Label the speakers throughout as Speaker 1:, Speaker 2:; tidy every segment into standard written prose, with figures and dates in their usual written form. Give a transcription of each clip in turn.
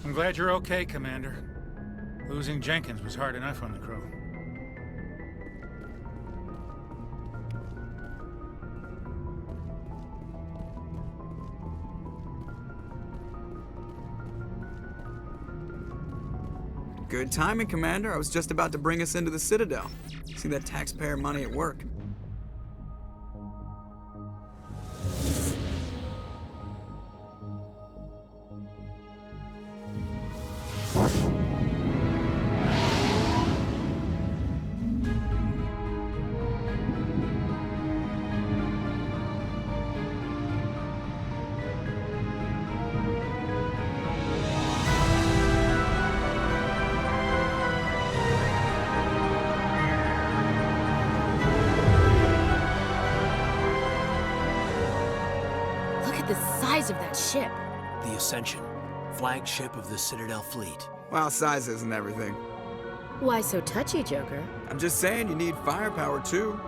Speaker 1: I'm glad you're okay, Commander. Losing Jenkins was hard enough on the crew.
Speaker 2: Good timing, Commander. I was just about to bring us into the Citadel. See that taxpayer money at work.
Speaker 3: The size of that ship.
Speaker 4: The Ascension, flagship of the Citadel fleet.
Speaker 2: Well, size isn't everything.
Speaker 3: Why so touchy, Joker?
Speaker 2: I'm just saying you need firepower, too.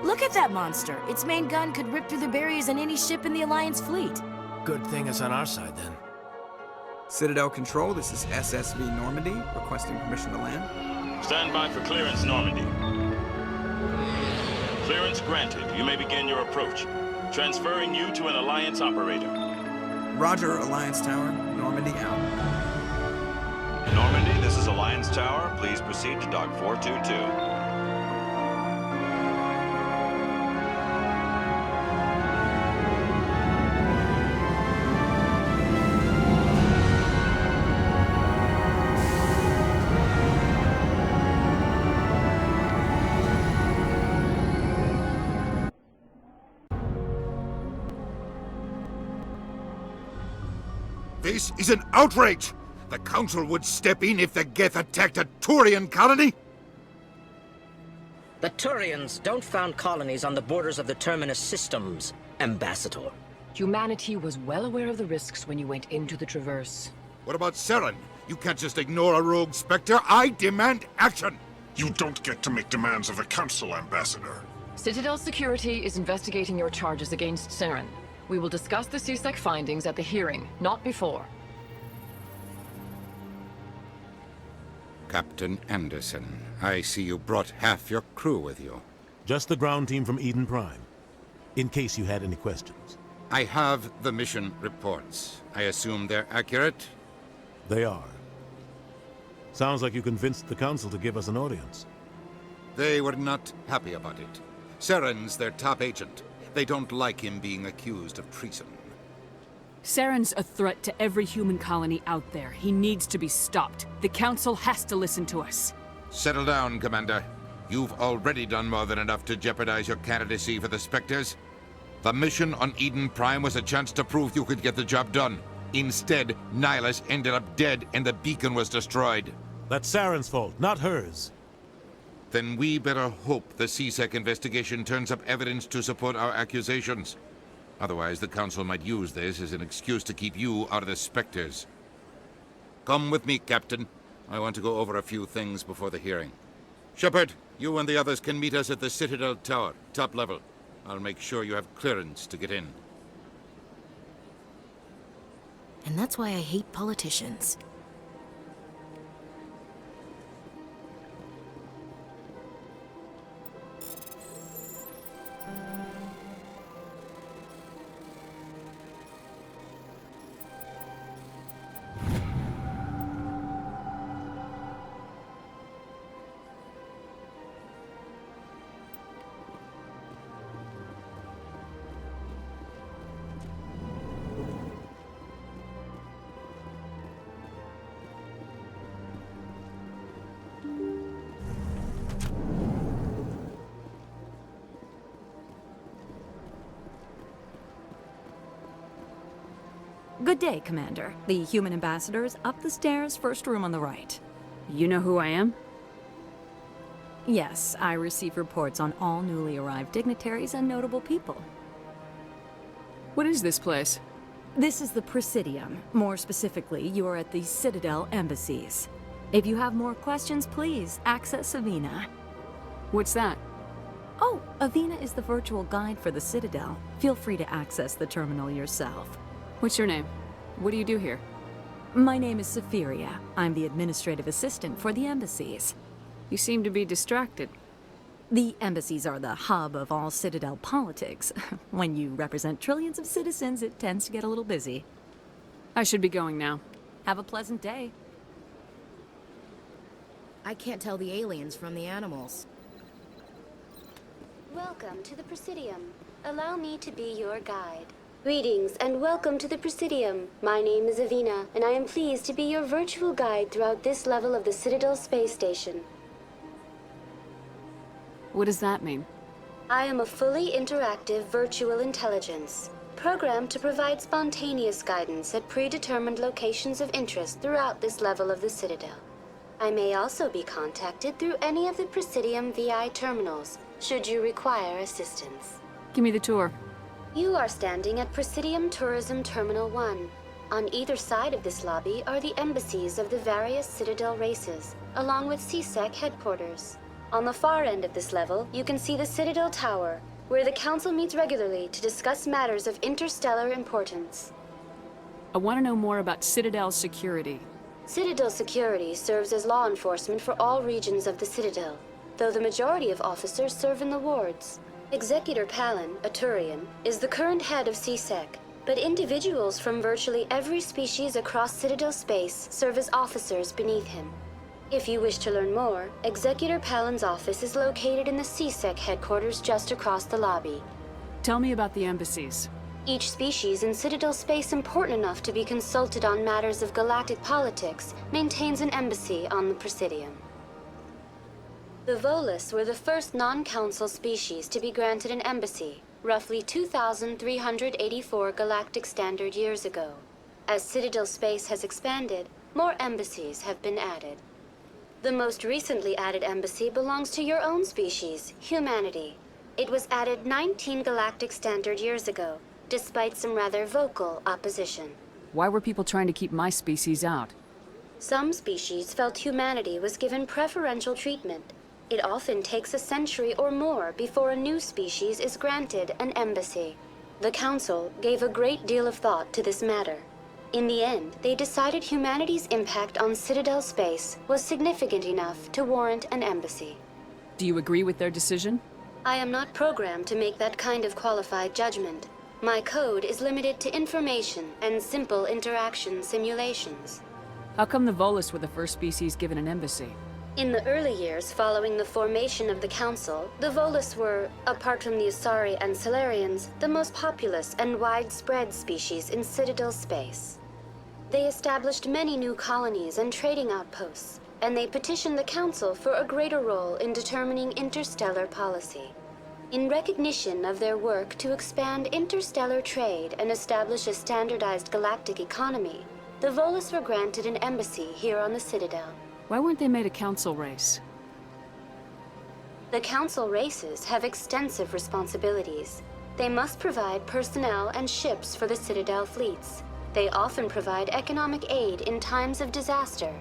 Speaker 3: Look at that monster. Its main gun could rip through the barriers in any ship in the Alliance fleet.
Speaker 4: Good thing it's on our side, then.
Speaker 2: Citadel Control, this is SSV Normandy, requesting permission to land.
Speaker 5: Stand by for clearance, Normandy. Clearance granted. You may begin your approach. Transferring you to an Alliance operator.
Speaker 2: Roger, Alliance Tower. Normandy out.
Speaker 6: Normandy, this is Alliance Tower. Please proceed to Dock 422.
Speaker 7: This is an outrage! The Council would step in if the Geth attacked a Turian colony?
Speaker 8: The Turians don't found colonies on the borders of the Terminus systems, Ambassador.
Speaker 9: Humanity was well aware of the risks when you went into the Traverse.
Speaker 7: What about Saren? You can't just ignore a rogue Spectre. I demand action!
Speaker 10: You don't get to make demands of the Council, Ambassador.
Speaker 9: Citadel Security is investigating your charges against Saren. We will discuss the CSEC findings at the hearing, not before.
Speaker 7: Captain Anderson, I see you brought half your crew with you.
Speaker 11: Just the ground team from Eden Prime, in case you had any questions.
Speaker 7: I have the mission reports. I assume they're accurate?
Speaker 11: They are. Sounds like you convinced the Council to give us an audience.
Speaker 7: They were not happy about it. Saren's their top agent. They don't like him being accused of treason.
Speaker 12: Saren's a threat to every human colony out there. He needs to be stopped. The Council has to listen to us.
Speaker 7: Settle down, Commander. You've already done more than enough to jeopardize your candidacy for the Spectres. The mission on Eden Prime was a chance to prove you could get the job done. Instead, Nihilus ended up dead and the beacon was destroyed.
Speaker 11: That's Saren's fault, not hers.
Speaker 7: Then we better hope the CSEC investigation turns up evidence to support our accusations. Otherwise, the Council might use this as an excuse to keep you out of the Spectres. Come with me, Captain. I want to go over a few things before the hearing. Shepard, you and the others can meet us at the Citadel Tower, top level. I'll make sure you have clearance to get in.
Speaker 3: And that's why I hate politicians.
Speaker 13: Good day, Commander. The human ambassador is up the stairs, first room on the right.
Speaker 12: You know who I am?
Speaker 13: Yes, I receive reports on all newly arrived dignitaries and notable people.
Speaker 12: What is this place?
Speaker 13: This is the Presidium. More specifically, you are at the Citadel embassies. If you have more questions, please access Avina.
Speaker 12: What's that?
Speaker 13: Oh, Avina is the virtual guide for the Citadel. Feel free to access the terminal yourself.
Speaker 12: What's your name? What do you do here?
Speaker 13: My name is Safiria. I'm the administrative assistant for the embassies.
Speaker 12: You seem to be distracted.
Speaker 13: The embassies are the hub of all Citadel politics. When you represent trillions of citizens, it tends to get a little busy.
Speaker 12: I should be going now.
Speaker 13: Have a pleasant day.
Speaker 3: I can't tell the aliens from the animals.
Speaker 14: Welcome to the Presidium. Allow me to be your guide. Greetings and welcome to the Presidium. My name is Avina, and I am pleased to be your virtual guide throughout this level of the Citadel space station.
Speaker 12: What does that mean?
Speaker 14: I am a fully interactive virtual intelligence, programmed to provide spontaneous guidance at predetermined locations of interest throughout this level of the Citadel. I may also be contacted through any of the Presidium VI terminals, should you require assistance.
Speaker 12: Give me the tour.
Speaker 14: You are standing at Presidium Tourism Terminal 1. On either side of this lobby are the embassies of the various Citadel races, along with CSEC headquarters. On the far end of this level, you can see the Citadel Tower, where the Council meets regularly to discuss matters of interstellar importance.
Speaker 12: I want to know more about Citadel security.
Speaker 14: Citadel security serves as law enforcement for all regions of the Citadel, though the majority of officers serve in the wards. Executor Palin, a Turian, is the current head of CSEC, but individuals from virtually every species across Citadel space serve as officers beneath him. If you wish to learn more, Executor Palin's office is located in the CSEC headquarters just across the lobby.
Speaker 12: Tell me about the embassies.
Speaker 14: Each species in Citadel space important enough to be consulted on matters of galactic politics maintains an embassy on the Presidium. The Volus were the first non-council species to be granted an embassy, roughly 2,384 galactic standard years ago. As Citadel space has expanded, more embassies have been added. The most recently added embassy belongs to your own species, humanity. It was added 19 galactic standard years ago, despite some rather vocal opposition.
Speaker 12: Why were people trying to keep my species out?
Speaker 14: Some species felt humanity was given preferential treatment. It often takes a century or more before a new species is granted an embassy. The Council gave a great deal of thought to this matter. In the end, they decided humanity's impact on Citadel space was significant enough to warrant an embassy.
Speaker 12: Do you agree with their decision?
Speaker 14: I am not programmed to make that kind of qualified judgment. My code is limited to information and simple interaction simulations.
Speaker 12: How come the Volus were the first species given an embassy?
Speaker 14: In the early years following the formation of the Council, the Volus were, apart from the Asari and Salarians, the most populous and widespread species in Citadel space. They established many new colonies and trading outposts, and they petitioned the Council for a greater role in determining interstellar policy. In recognition of their work to expand interstellar trade and establish a standardized galactic economy, the Volus were granted an embassy here on the Citadel.
Speaker 12: Why weren't they made a council race?
Speaker 14: The Council races have extensive responsibilities. They must provide personnel and ships for the Citadel fleets. They often provide economic aid in times of disaster.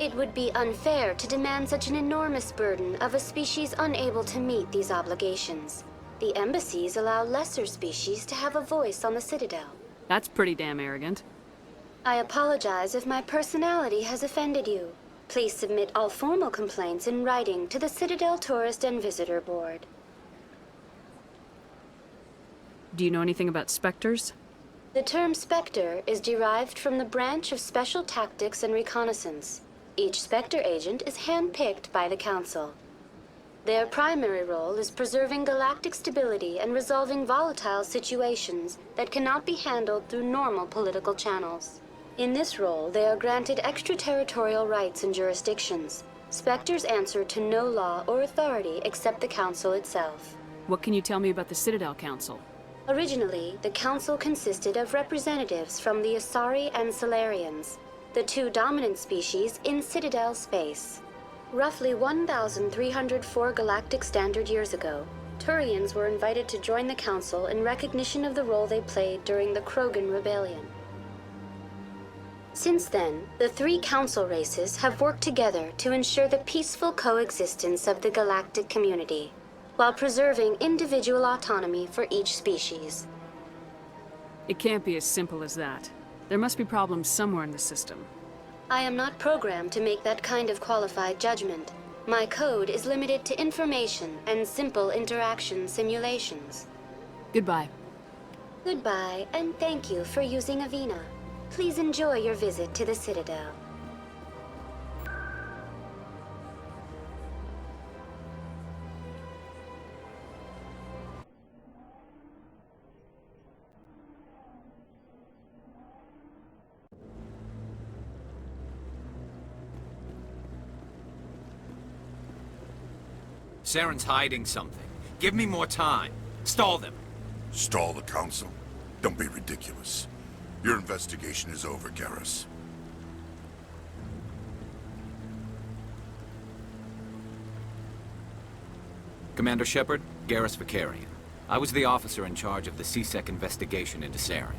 Speaker 14: It would be unfair to demand such an enormous burden of a species unable to meet these obligations. The embassies allow lesser species to have a voice on the Citadel.
Speaker 12: That's pretty damn arrogant.
Speaker 14: I apologize if my personality has offended you. Please submit all formal complaints in writing to the Citadel Tourist and Visitor Board.
Speaker 12: Do you know anything about specters?
Speaker 14: The term Spectre is derived from the branch of Special Tactics and Reconnaissance. Each Spectre agent is handpicked by the Council. Their primary role is preserving galactic stability and resolving volatile situations that cannot be handled through normal political channels. In this role, they are granted extraterritorial rights and jurisdictions. Spectres answer to no law or authority except the Council itself.
Speaker 12: What can you tell me about the Citadel Council?
Speaker 14: Originally, the Council consisted of representatives from the Asari and Salarians, the two dominant species in Citadel space. Roughly 1,304 galactic standard years ago, Turians were invited to join the Council in recognition of the role they played during the Krogan Rebellion. Since then, the three Council races have worked together to ensure the peaceful coexistence of the galactic community, while preserving individual autonomy for each species.
Speaker 12: It can't be as simple as that. There must be problems somewhere in the system.
Speaker 14: I am not programmed to make that kind of qualified judgment. My code is limited to information and simple interaction simulations.
Speaker 12: Goodbye.
Speaker 14: Goodbye, and thank you for using Avina. Please enjoy your visit to the Citadel.
Speaker 15: Saren's hiding something. Give me more time. Stall them.
Speaker 10: Stall the Council? Don't be ridiculous. Your investigation is over, Garrus.
Speaker 15: Commander Shepard, Garrus Vicarian. I was the officer in charge of the CSEC investigation into Saren.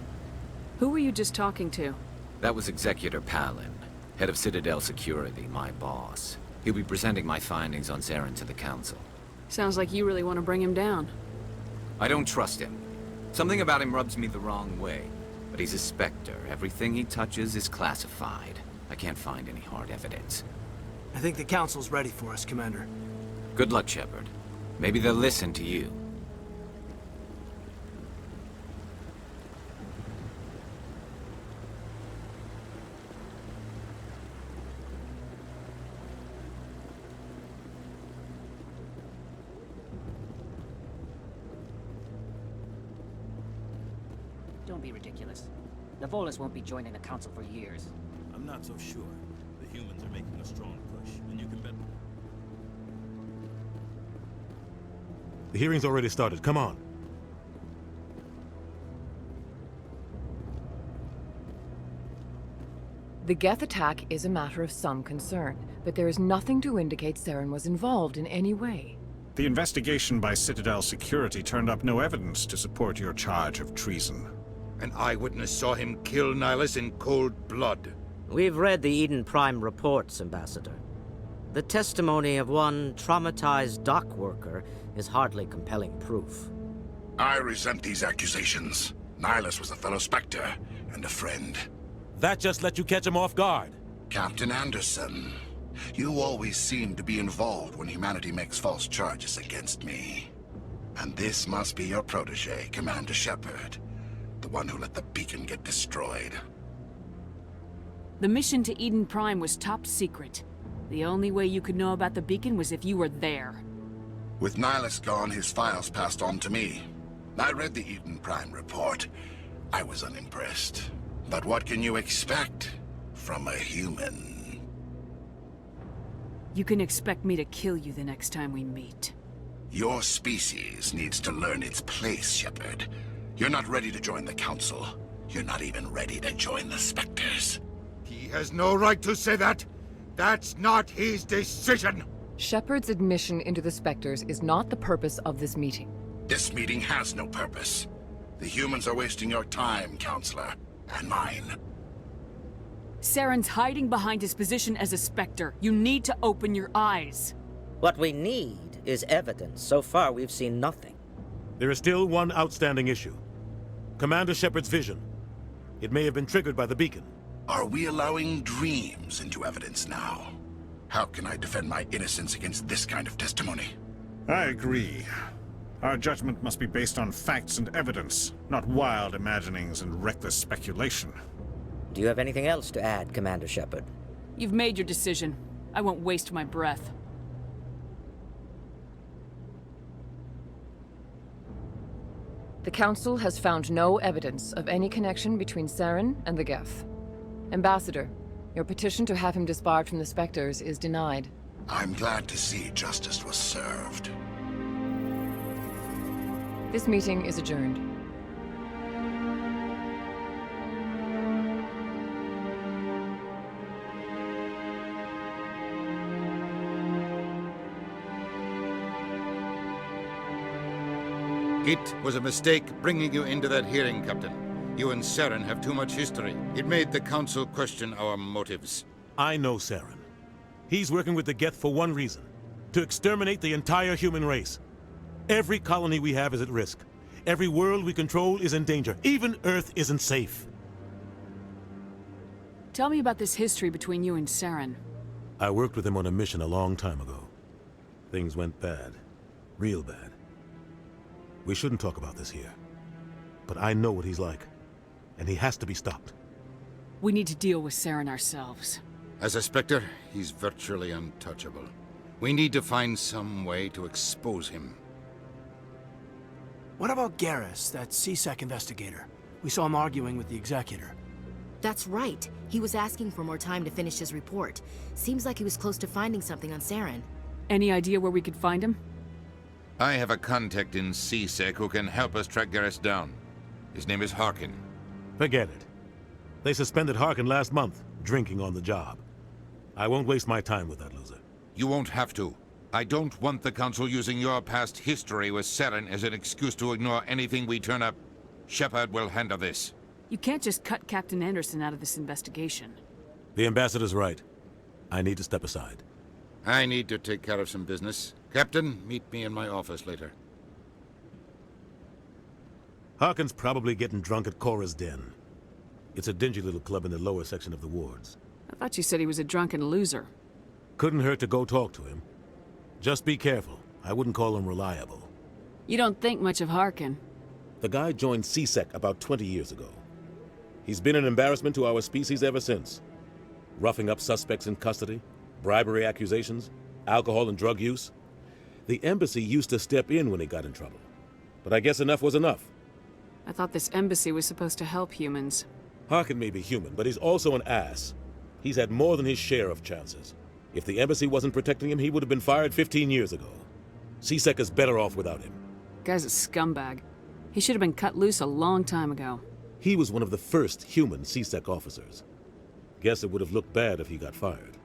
Speaker 12: Who were you just talking to?
Speaker 15: That was Executor Palin, head of Citadel Security, my boss. He'll be presenting my findings on Saren to the Council.
Speaker 12: Sounds like you really want to bring him down.
Speaker 15: I don't trust him. Something about him rubs me the wrong way. But he's a Spectre. Everything he touches is classified. I can't find any hard evidence.
Speaker 4: I think the Council's ready for us, Commander.
Speaker 15: Good luck, Shepard. Maybe they'll listen to you.
Speaker 16: Don't be ridiculous. The Volus won't be joining the Council for years.
Speaker 11: I'm not so sure. The humans are making a strong push, and you can bet... The hearing's already started. Come on.
Speaker 9: The Geth attack is a matter of some concern, but there is nothing to indicate Saren was involved in any way.
Speaker 17: The investigation by Citadel Security turned up no evidence to support your charge of treason.
Speaker 7: An eyewitness saw him kill Nihilus in cold blood.
Speaker 8: We've read the Eden Prime reports, Ambassador. The testimony of one traumatized dock worker is hardly compelling proof.
Speaker 10: I resent these accusations. Nihilus was a fellow Spectre and a friend.
Speaker 11: That just let you catch him off guard.
Speaker 10: Captain Anderson, you always seem to be involved when humanity makes false charges against me. And this must be your protege, Commander Shepard. The one who let the beacon get destroyed.
Speaker 12: The mission to Eden Prime was top secret. The only way you could know about the beacon was if you were there.
Speaker 10: With Nihilus gone, his files passed on to me. I read the Eden Prime report. I was unimpressed. But what can you expect from a human?
Speaker 12: You can expect me to kill you the next time we meet.
Speaker 10: Your species needs to learn its place, Shepard. You're not ready to join the Council. You're not even ready to join the Spectres.
Speaker 7: He has no right to say that. That's not his decision.
Speaker 9: Shepard's admission into the Spectres is not the purpose of this meeting.
Speaker 10: This meeting has no purpose. The humans are wasting your time, Counselor, and mine.
Speaker 12: Saren's hiding behind his position as a Spectre. You need to open your eyes.
Speaker 8: What we need is evidence. So far, we've seen nothing.
Speaker 11: There is still one outstanding issue. Commander Shepard's vision. It may have been triggered by the beacon.
Speaker 10: Are we allowing dreams into evidence now? How can I defend my innocence against this kind of testimony?
Speaker 17: I agree. Our judgment must be based on facts and evidence, not wild imaginings and reckless speculation.
Speaker 8: Do you have anything else to add, Commander Shepard?
Speaker 12: You've made your decision. I won't waste my breath.
Speaker 9: The Council has found no evidence of any connection between Saren and the Geth. Ambassador, your petition to have him disbarred from the Spectres is denied.
Speaker 10: I'm glad to see justice was served.
Speaker 9: This meeting is adjourned.
Speaker 7: It was a mistake bringing you into that hearing, Captain. You and Saren have too much history. It made the Council question our motives.
Speaker 11: I know Saren. He's working with the Geth for one reason. To exterminate the entire human race. Every colony we have is at risk. Every world we control is in danger. Even Earth isn't safe.
Speaker 12: Tell me about this history between you and Saren.
Speaker 11: I worked with him on a mission a long time ago. Things went bad. Real bad. We shouldn't talk about this here. But I know what he's like. And he has to be stopped.
Speaker 12: We need to deal with Saren ourselves.
Speaker 7: As a Spectre, he's virtually untouchable. We need to find some way to expose him.
Speaker 4: What about Garrus, that CSEC investigator? We saw him arguing with the Executor.
Speaker 3: That's right. He was asking for more time to finish his report. Seems like he was close to finding something on Saren.
Speaker 12: Any idea where we could find him?
Speaker 7: I have a contact in CSEC who can help us track Garrus down. His name is Harkin.
Speaker 11: Forget it. They suspended Harkin last month, drinking on the job. I won't waste my time with that loser.
Speaker 7: You won't have to. I don't want the Council using your past history with Saren as an excuse to ignore anything we turn up. Shepard will handle this.
Speaker 12: You can't just cut Captain Anderson out of this investigation.
Speaker 11: The Ambassador's right. I need to step aside.
Speaker 7: I need to take care of some business. Captain, meet me in my office later.
Speaker 11: Harkin's probably getting drunk at Chora's den. It's a dingy little club in the lower section of the wards.
Speaker 12: I thought you said he was a drunken loser.
Speaker 11: Couldn't hurt to go talk to him. Just be careful. I wouldn't call him reliable.
Speaker 12: You don't think much of Harkin.
Speaker 11: The guy joined CSEC about 20 years ago. He's been an embarrassment to our species ever since. Roughing up suspects in custody, bribery accusations, alcohol and drug use. The embassy used to step in when he got in trouble. But I guess enough was enough.
Speaker 12: I thought this embassy was supposed to help humans.
Speaker 11: Harkin may be human, but he's also an ass. He's had more than his share of chances. If the embassy wasn't protecting him, he would have been fired 15 years ago. CSEC is better off without him.
Speaker 12: Guy's a scumbag. He should have been cut loose a long time ago.
Speaker 11: He was one of the first human CSEC officers. Guess it would have looked bad if he got fired.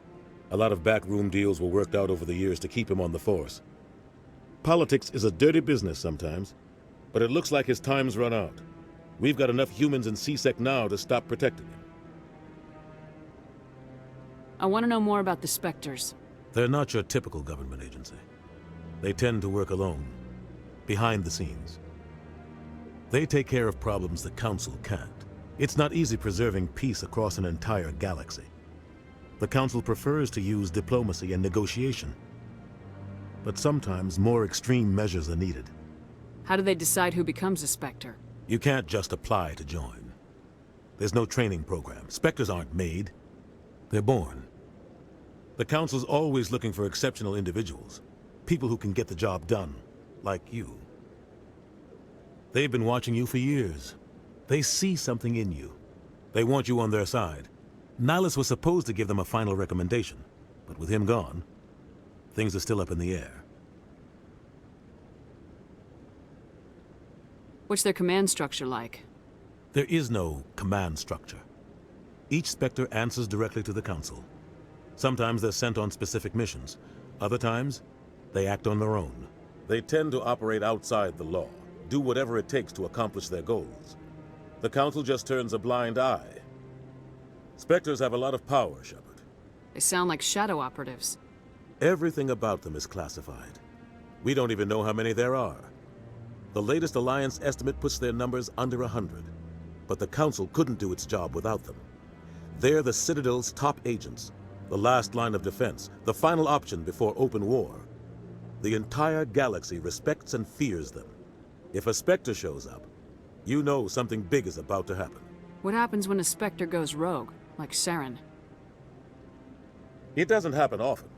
Speaker 11: A lot of backroom deals were worked out over the years to keep him on the force. Politics is a dirty business sometimes, but it looks like his time's run out. We've got enough humans in CSEC now to stop protecting him.
Speaker 12: I want to know more about the Spectres.
Speaker 11: They're not your typical government agency. They tend to work alone, behind the scenes. They take care of problems the Council can't. It's not easy preserving peace across an entire galaxy. The Council prefers to use diplomacy and negotiation. But sometimes more extreme measures are needed.
Speaker 12: How do they decide who becomes a Spectre?
Speaker 11: You can't just apply to join. There's no training program. Spectres aren't made. They're born. The Council's always looking for exceptional individuals. People who can get the job done, like you. They've been watching you for years. They see something in you. They want you on their side. Nihilus was supposed to give them a final recommendation, but with him gone, things are still up in the air.
Speaker 12: What's their command structure like?
Speaker 11: There is no command structure. Each Spectre answers directly to the Council. Sometimes they're sent on specific missions. Other times, they act on their own. They tend to operate outside the law, do whatever it takes to accomplish their goals. The Council just turns a blind eye. Spectres have a lot of power, Shepard.
Speaker 12: They sound like shadow operatives.
Speaker 11: Everything about them is classified. We don't even know how many there are. The latest Alliance estimate puts their numbers under 100. But the Council couldn't do its job without them. They're the Citadel's top agents, the last line of defense, the final option before open war. The entire galaxy respects and fears them. If a Spectre shows up, you know something big is about to happen.
Speaker 12: What happens when a Spectre goes rogue, like Saren?
Speaker 11: It doesn't happen often.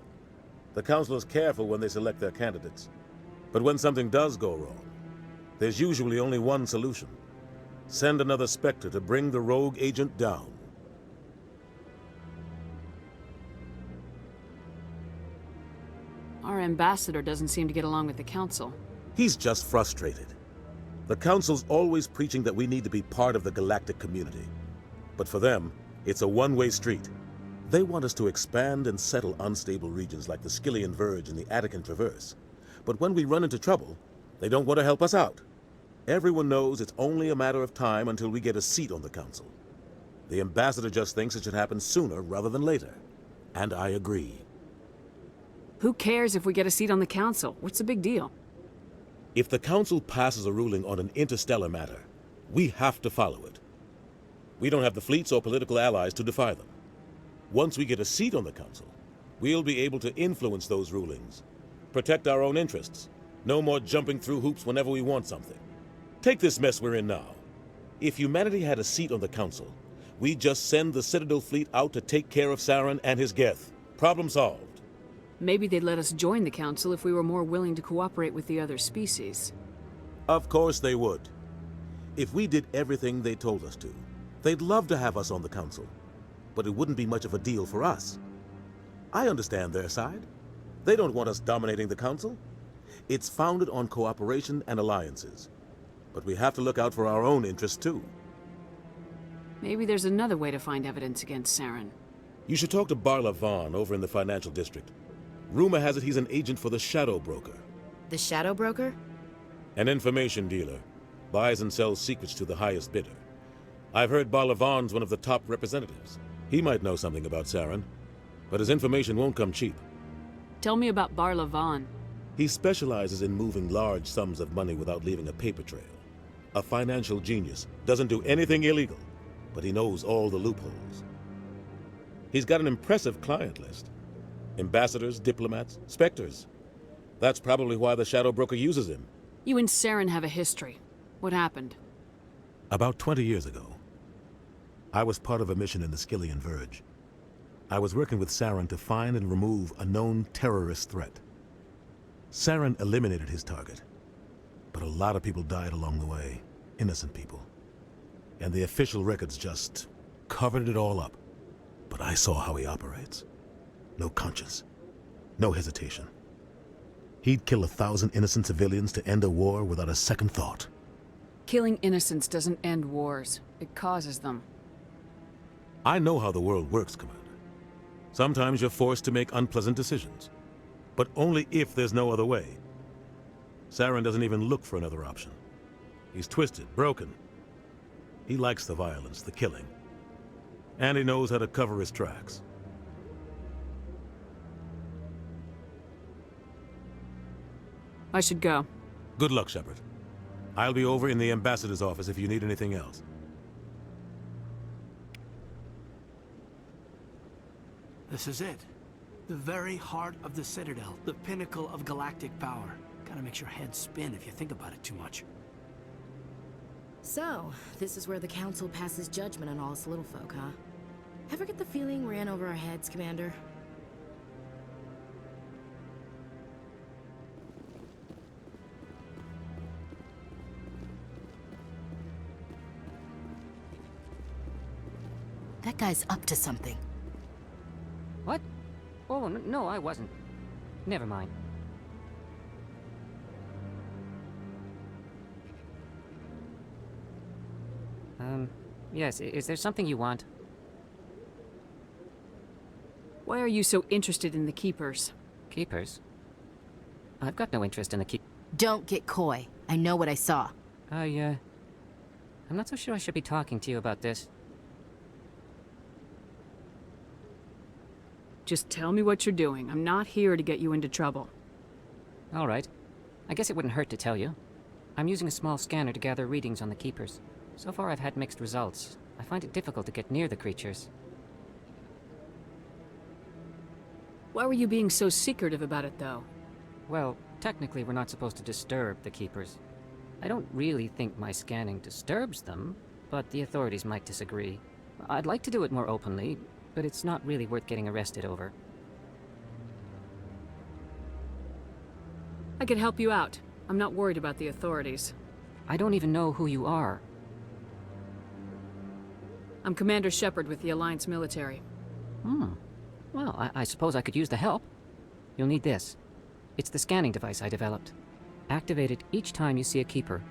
Speaker 11: The Council is careful when they select their candidates. But when something does go wrong, there's usually only one solution. Send another Spectre to bring the rogue agent down.
Speaker 12: Our ambassador doesn't seem to get along with the Council.
Speaker 11: He's just frustrated. The Council's always preaching that we need to be part of the galactic community. But for them, it's a one-way street. They want us to expand and settle unstable regions like the Skillian Verge and the Attican Traverse. But when we run into trouble, they don't want to help us out. Everyone knows it's only a matter of time until we get a seat on the Council. The ambassador just thinks it should happen sooner rather than later. And I agree.
Speaker 12: Who cares if we get a seat on the Council? What's the big deal?
Speaker 11: If the Council passes a ruling on an interstellar matter, we have to follow it. We don't have the fleets or political allies to defy them. Once we get a seat on the Council, we'll be able to influence those rulings, protect our own interests. No more jumping through hoops whenever we want something. Take this mess we're in now. If humanity had a seat on the Council, we'd just send the Citadel fleet out to take care of Saren and his Geth. Problem solved.
Speaker 12: Maybe they'd let us join the Council if we were more willing to cooperate with the other species.
Speaker 11: Of course they would. If we did everything they told us to, they'd love to have us on the Council. But it wouldn't be much of a deal for us. I understand their side. They don't want us dominating the Council. It's founded on cooperation and alliances. But we have to look out for our own interests, too.
Speaker 12: Maybe there's another way to find evidence against Saren.
Speaker 11: You should talk to Barla Vaughn over in the financial district. Rumor has it he's an agent for the Shadow Broker.
Speaker 3: The Shadow Broker?
Speaker 11: An information dealer. Buys and sells secrets to the highest bidder. I've heard Barla Vaughn's one of the top representatives. He might know something about Saren, but his information won't come cheap.
Speaker 12: Tell me about Barla Vaughn.
Speaker 11: He specializes in moving large sums of money without leaving a paper trail. A financial genius, doesn't do anything illegal, but he knows all the loopholes. He's got an impressive client list. Ambassadors, diplomats, specters. That's probably why the Shadow Broker uses him.
Speaker 12: You and Saren have a history. What happened?
Speaker 11: About 20 years ago, I was part of a mission in the Skillian Verge. I was working with Saren to find and remove a known terrorist threat. Saren eliminated his target, but a lot of people died along the way, innocent people. And the official records just covered it all up. But I saw how he operates. No conscience, no hesitation. He'd kill 1,000 innocent civilians to end a war without a second thought.
Speaker 12: Killing innocents doesn't end wars. It causes them.
Speaker 11: I know how the world works, Commander. Sometimes you're forced to make unpleasant decisions, but only if there's no other way. Saren doesn't even look for another option. He's twisted, broken. He likes the violence, the killing. And he knows how to cover his tracks.
Speaker 12: I should go.
Speaker 11: Good luck, Shepard. I'll be over in the ambassador's office if you need anything else.
Speaker 4: This is it. The very heart of the Citadel, the pinnacle of galactic power. Kinda makes your head spin if you think about it too much.
Speaker 3: So, this is where the Council passes judgment on all us little folk, huh? Ever get the feeling we're in over our heads, Commander? That guy's up to something.
Speaker 16: What? Oh, no, I wasn't. Never mind. Yes, is there something you want?
Speaker 12: Why are you so interested in the Keepers?
Speaker 16: Keepers? I've got no interest in the
Speaker 3: Don't get coy. I know what I saw.
Speaker 16: I'm not so sure I should be talking to you about this.
Speaker 12: Just tell me what you're doing. I'm not here to get you into trouble.
Speaker 16: All right. I guess it wouldn't hurt to tell you. I'm using a small scanner to gather readings on the Keepers. So far I've had mixed results. I find it difficult to get near the creatures.
Speaker 12: Why were you being so secretive about it, though?
Speaker 16: Well, technically we're not supposed to disturb the Keepers. I don't really think my scanning disturbs them, but the authorities might disagree. I'd like to do it more openly, but it's not really worth getting arrested over.
Speaker 12: I could help you out. I'm not worried about the authorities.
Speaker 16: I don't even know who you are.
Speaker 12: I'm Commander Shepard with the Alliance military.
Speaker 16: Well, I suppose I could use the help. You'll need this. It's the scanning device I developed. Activate it each time you see a Keeper.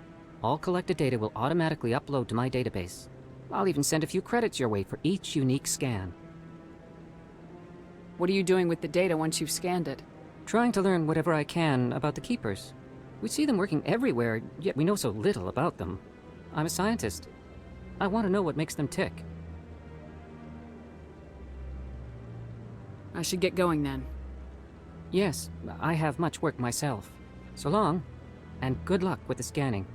Speaker 16: All collected data will automatically upload to my database. I'll even send a few credits your way for each unique scan.
Speaker 12: What are you doing with the data once you've scanned it?
Speaker 16: Trying to learn whatever I can about the Keepers. We see them working everywhere, yet we know so little about them. I'm a scientist. I want to know what makes them tick.
Speaker 12: I should get going then.
Speaker 16: Yes, I have much work myself. So long, And good luck with the scanning.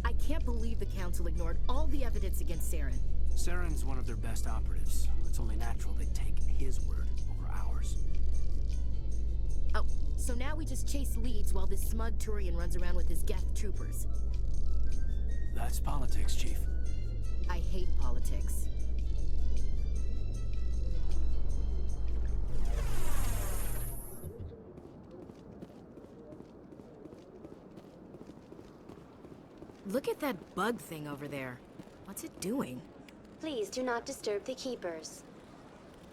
Speaker 3: I can't believe the Council ignored all the evidence against Saren.
Speaker 4: Saren's one of their best operatives. It's only natural they take his word over ours.
Speaker 3: Oh, so now we just chase leads while this smug Turian runs around with his Geth troopers.
Speaker 4: That's politics, Chief.
Speaker 3: I hate politics. Look at that bug thing over there. What's it doing?
Speaker 14: Please do not disturb the Keepers.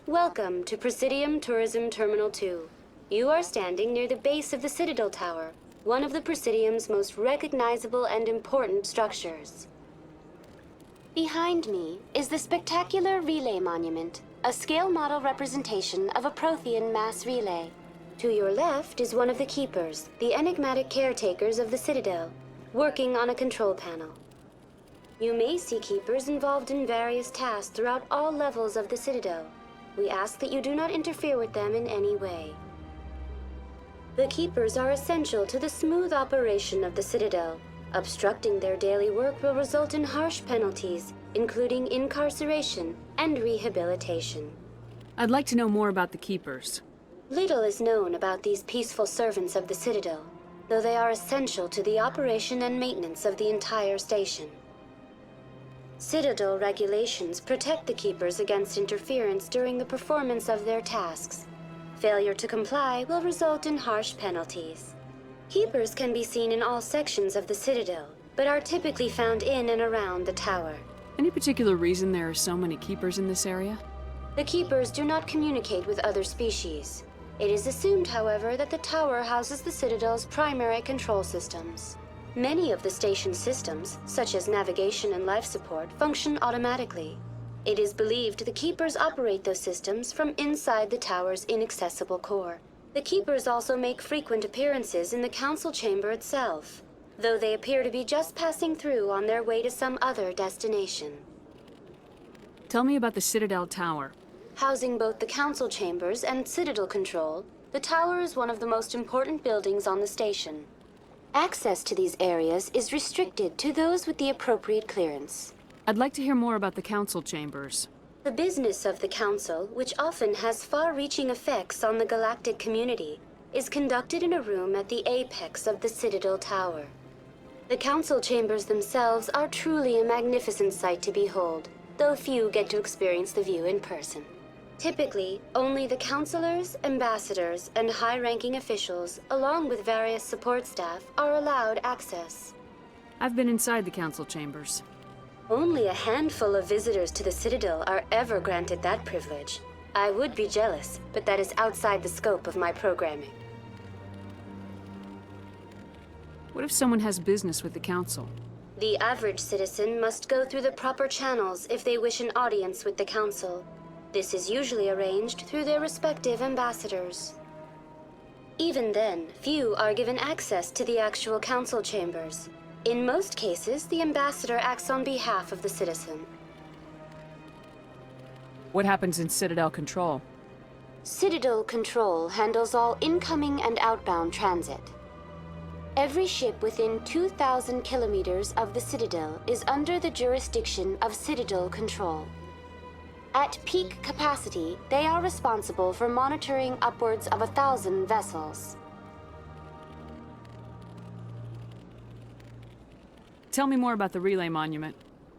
Speaker 14: Welcome to Presidium Tourism Terminal 2. You are standing near the base of the Citadel Tower, one of the Presidium's most recognizable and important structures. Behind me is the spectacular Relay Monument, a scale model representation of a Prothean mass relay. To your left is one of the Keepers, the enigmatic caretakers of the Citadel, working on a control panel. You may see Keepers involved in various tasks throughout all levels of the Citadel. We ask that you do not interfere with them in any way. The Keepers are essential to the smooth operation of the Citadel. Obstructing their daily work will result in harsh penalties, including incarceration and rehabilitation.
Speaker 12: I'd like to know more about the Keepers.
Speaker 14: Little is known about these peaceful servants of the Citadel, though they are essential to the operation and maintenance of the entire station. Citadel regulations protect the Keepers against interference during the performance of their tasks. Failure to comply will result in harsh penalties. Keepers can be seen in all sections of the Citadel, but are typically found in and around the tower.
Speaker 12: Any particular reason there are so many Keepers in this area?
Speaker 14: The Keepers do not communicate with other species. It is assumed, however, that the tower houses the Citadel's primary control systems. Many of the station's systems, such as navigation and life support, function automatically. It is believed the Keepers operate those systems from inside the tower's inaccessible core. The Keepers also make frequent appearances in the Council chamber itself, though they appear to be just passing through on their way to some other destination.
Speaker 12: Tell me about the Citadel Tower.
Speaker 14: Housing both the Council chambers and Citadel control, the tower is one of the most important buildings on the station. Access to these areas is restricted to those with the appropriate clearance.
Speaker 12: I'd like to hear more about the Council chambers.
Speaker 14: The business of the Council, which often has far-reaching effects on the galactic community, is conducted in a room at the apex of the Citadel Tower. The Council chambers themselves are truly a magnificent sight to behold, though few get to experience the view in person. Typically, only the councilors, ambassadors, and high-ranking officials, along with various support staff, are allowed access.
Speaker 12: I've been inside the Council chambers.
Speaker 14: Only a handful of visitors to the Citadel are ever granted that privilege. I would be jealous, but that is outside the scope of my programming.
Speaker 12: What if someone has business with the Council?
Speaker 14: The average citizen must go through the proper channels if they wish an audience with the Council. This is usually arranged through their respective ambassadors. Even then, few are given access to the actual Council chambers. In most cases, the ambassador acts on behalf of the citizen.
Speaker 12: What happens in Citadel Control?
Speaker 14: Citadel Control handles all incoming and outbound transit. Every ship within 2,000 kilometers of the Citadel is under the jurisdiction of Citadel Control. At peak capacity, they are responsible for monitoring upwards of 1,000 vessels.
Speaker 12: Tell me more about the Relay Monument.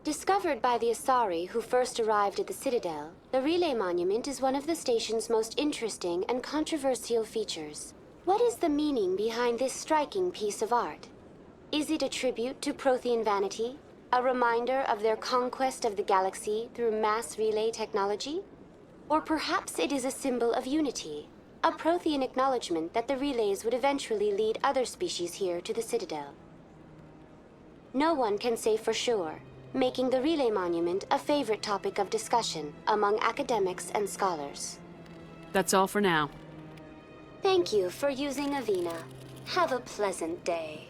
Speaker 14: Discovered by the Asari who first arrived at the Citadel, the Relay Monument is one of the station's most interesting and controversial features. What is the meaning behind this striking piece of art? Is it a tribute to Prothean vanity? A reminder of their conquest of the galaxy through mass relay technology? Or perhaps it is a symbol of unity, a Prothean acknowledgement that the relays would eventually lead other species here to the Citadel. No one can say for sure, making the Relay Monument a favorite topic of discussion among academics and scholars.
Speaker 12: That's all for now.
Speaker 14: Thank you for using Avina. Have a pleasant day.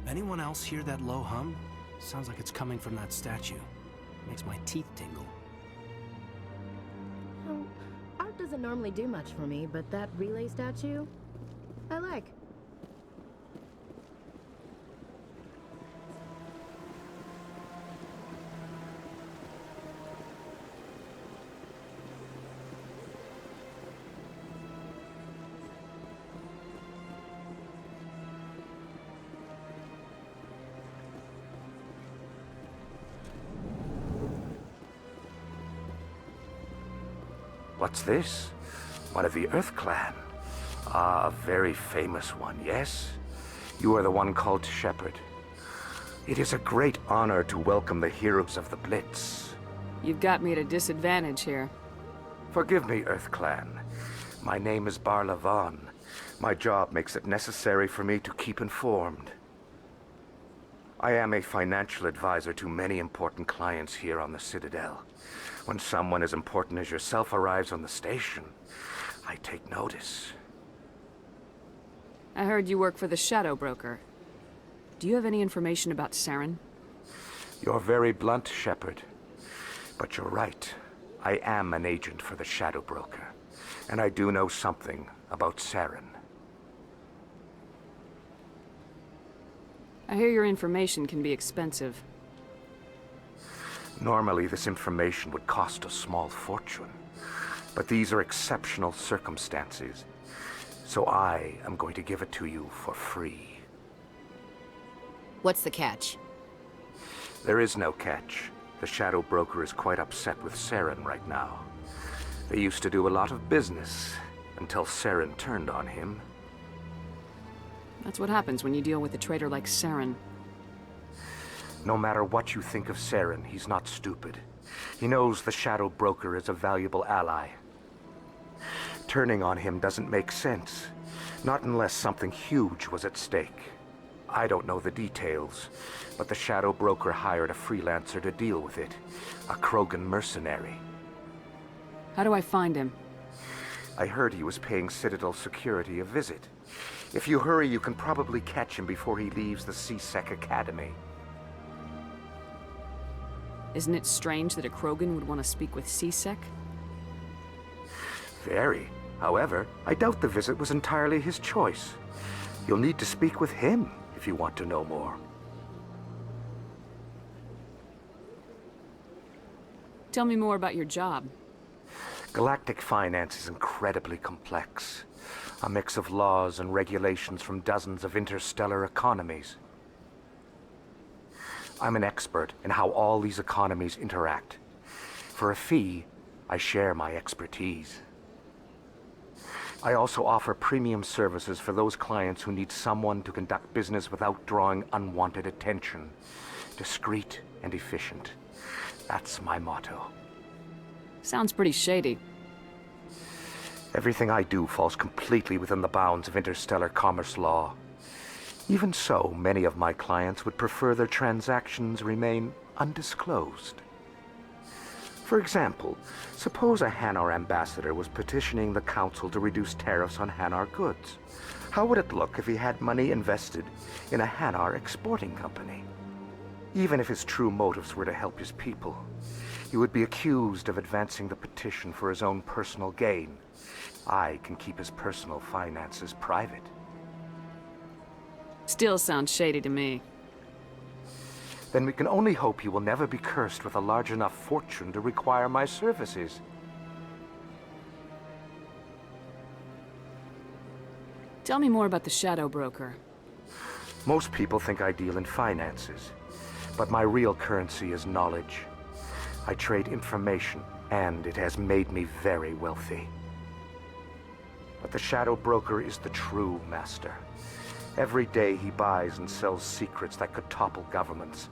Speaker 4: Anyone else hear that low hum? Sounds like it's coming from that statue. Makes my teeth tingle.
Speaker 3: Oh, art doesn't normally do much for me, but that relay statue, I like.
Speaker 18: What's this? One of the Earth Clan. Ah, a very famous one, yes? You are the one called Shepherd. It is a great honor to welcome the heroes of the Blitz.
Speaker 12: You've got me at a disadvantage here.
Speaker 18: Forgive me, Earth Clan. My name is Barla Vaughn. My job makes it necessary for me to keep informed. I am a financial advisor to many important clients here on the Citadel. When someone as important as yourself arrives on the station, I take notice.
Speaker 12: I heard you work for the Shadow Broker. Do you have any information about Saren?
Speaker 18: You're very blunt, Shepherd. But you're right. I am an agent for the Shadow Broker. And I do know something about Saren.
Speaker 12: I hear your information can be expensive.
Speaker 18: Normally, this information would cost a small fortune. But these are exceptional circumstances. So I am going to give it to you for free.
Speaker 3: What's the catch?
Speaker 18: There is no catch. The Shadow Broker is quite upset with Saren right now. They used to do a lot of business until Saren turned on him.
Speaker 12: That's what happens when you deal with a traitor like Saren.
Speaker 18: No matter what you think of Saren, he's not stupid. He knows the Shadow Broker is a valuable ally. Turning on him doesn't make sense. Not unless something huge was at stake. I don't know the details, but the Shadow Broker hired a freelancer to deal with it. A Krogan mercenary.
Speaker 12: How do I find him?
Speaker 18: I heard he was paying Citadel security a visit. If you hurry, you can probably catch him before he leaves the C-Sec Academy.
Speaker 12: Isn't it strange that a Krogan would want to speak with C-Sec?
Speaker 18: Very. However, I doubt the visit was entirely his choice. You'll need to speak with him if you want to know more.
Speaker 12: Tell me more about your job.
Speaker 18: Galactic finance is incredibly complex. A mix of laws and regulations from dozens of interstellar economies. I'm an expert in how all these economies interact. For a fee, I share my expertise. I also offer premium services for those clients who need someone to conduct business without drawing unwanted attention. Discreet and efficient. That's my motto.
Speaker 12: Sounds pretty shady.
Speaker 18: Everything I do falls completely within the bounds of interstellar commerce law. Even so, many of my clients would prefer their transactions remain undisclosed. For example, suppose a Hanar ambassador was petitioning the Council to reduce tariffs on Hanar goods. How would it look if he had money invested in a Hanar exporting company? Even if his true motives were to help his people, he would be accused of advancing the petition for his own personal gain. I can keep his personal finances private.
Speaker 12: Still sounds shady to me.
Speaker 18: Then we can only hope he will never be cursed with a large enough fortune to require my services.
Speaker 12: Tell me more about the Shadow Broker.
Speaker 18: Most people think I deal in finances, but my real currency is knowledge. I trade information, and it has made me very wealthy. But the Shadow Broker is the true master. Every day he buys and sells secrets that could topple governments,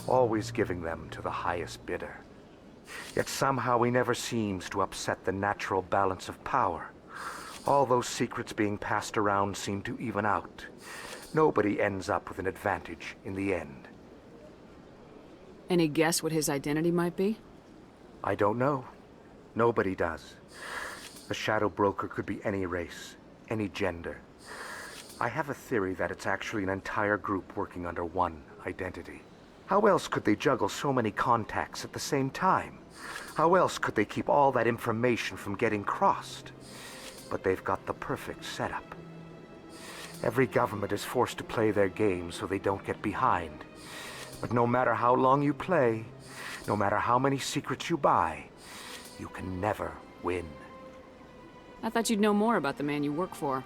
Speaker 18: always giving them to the highest bidder. Yet somehow he never seems to upset the natural balance of power. All those secrets being passed around seem to even out. Nobody ends up with an advantage in the end.
Speaker 12: Any guess what his identity might be?
Speaker 18: I don't know. Nobody does. The Shadow Broker could be any race, any gender. I have a theory that it's actually an entire group working under one identity. How else could they juggle so many contacts at the same time? How else could they keep all that information from getting crossed? But they've got the perfect setup. Every government is forced to play their game so they don't get behind. But no matter how long you play, no matter how many secrets you buy, you can never win.
Speaker 12: I thought you'd know more about the man you work for.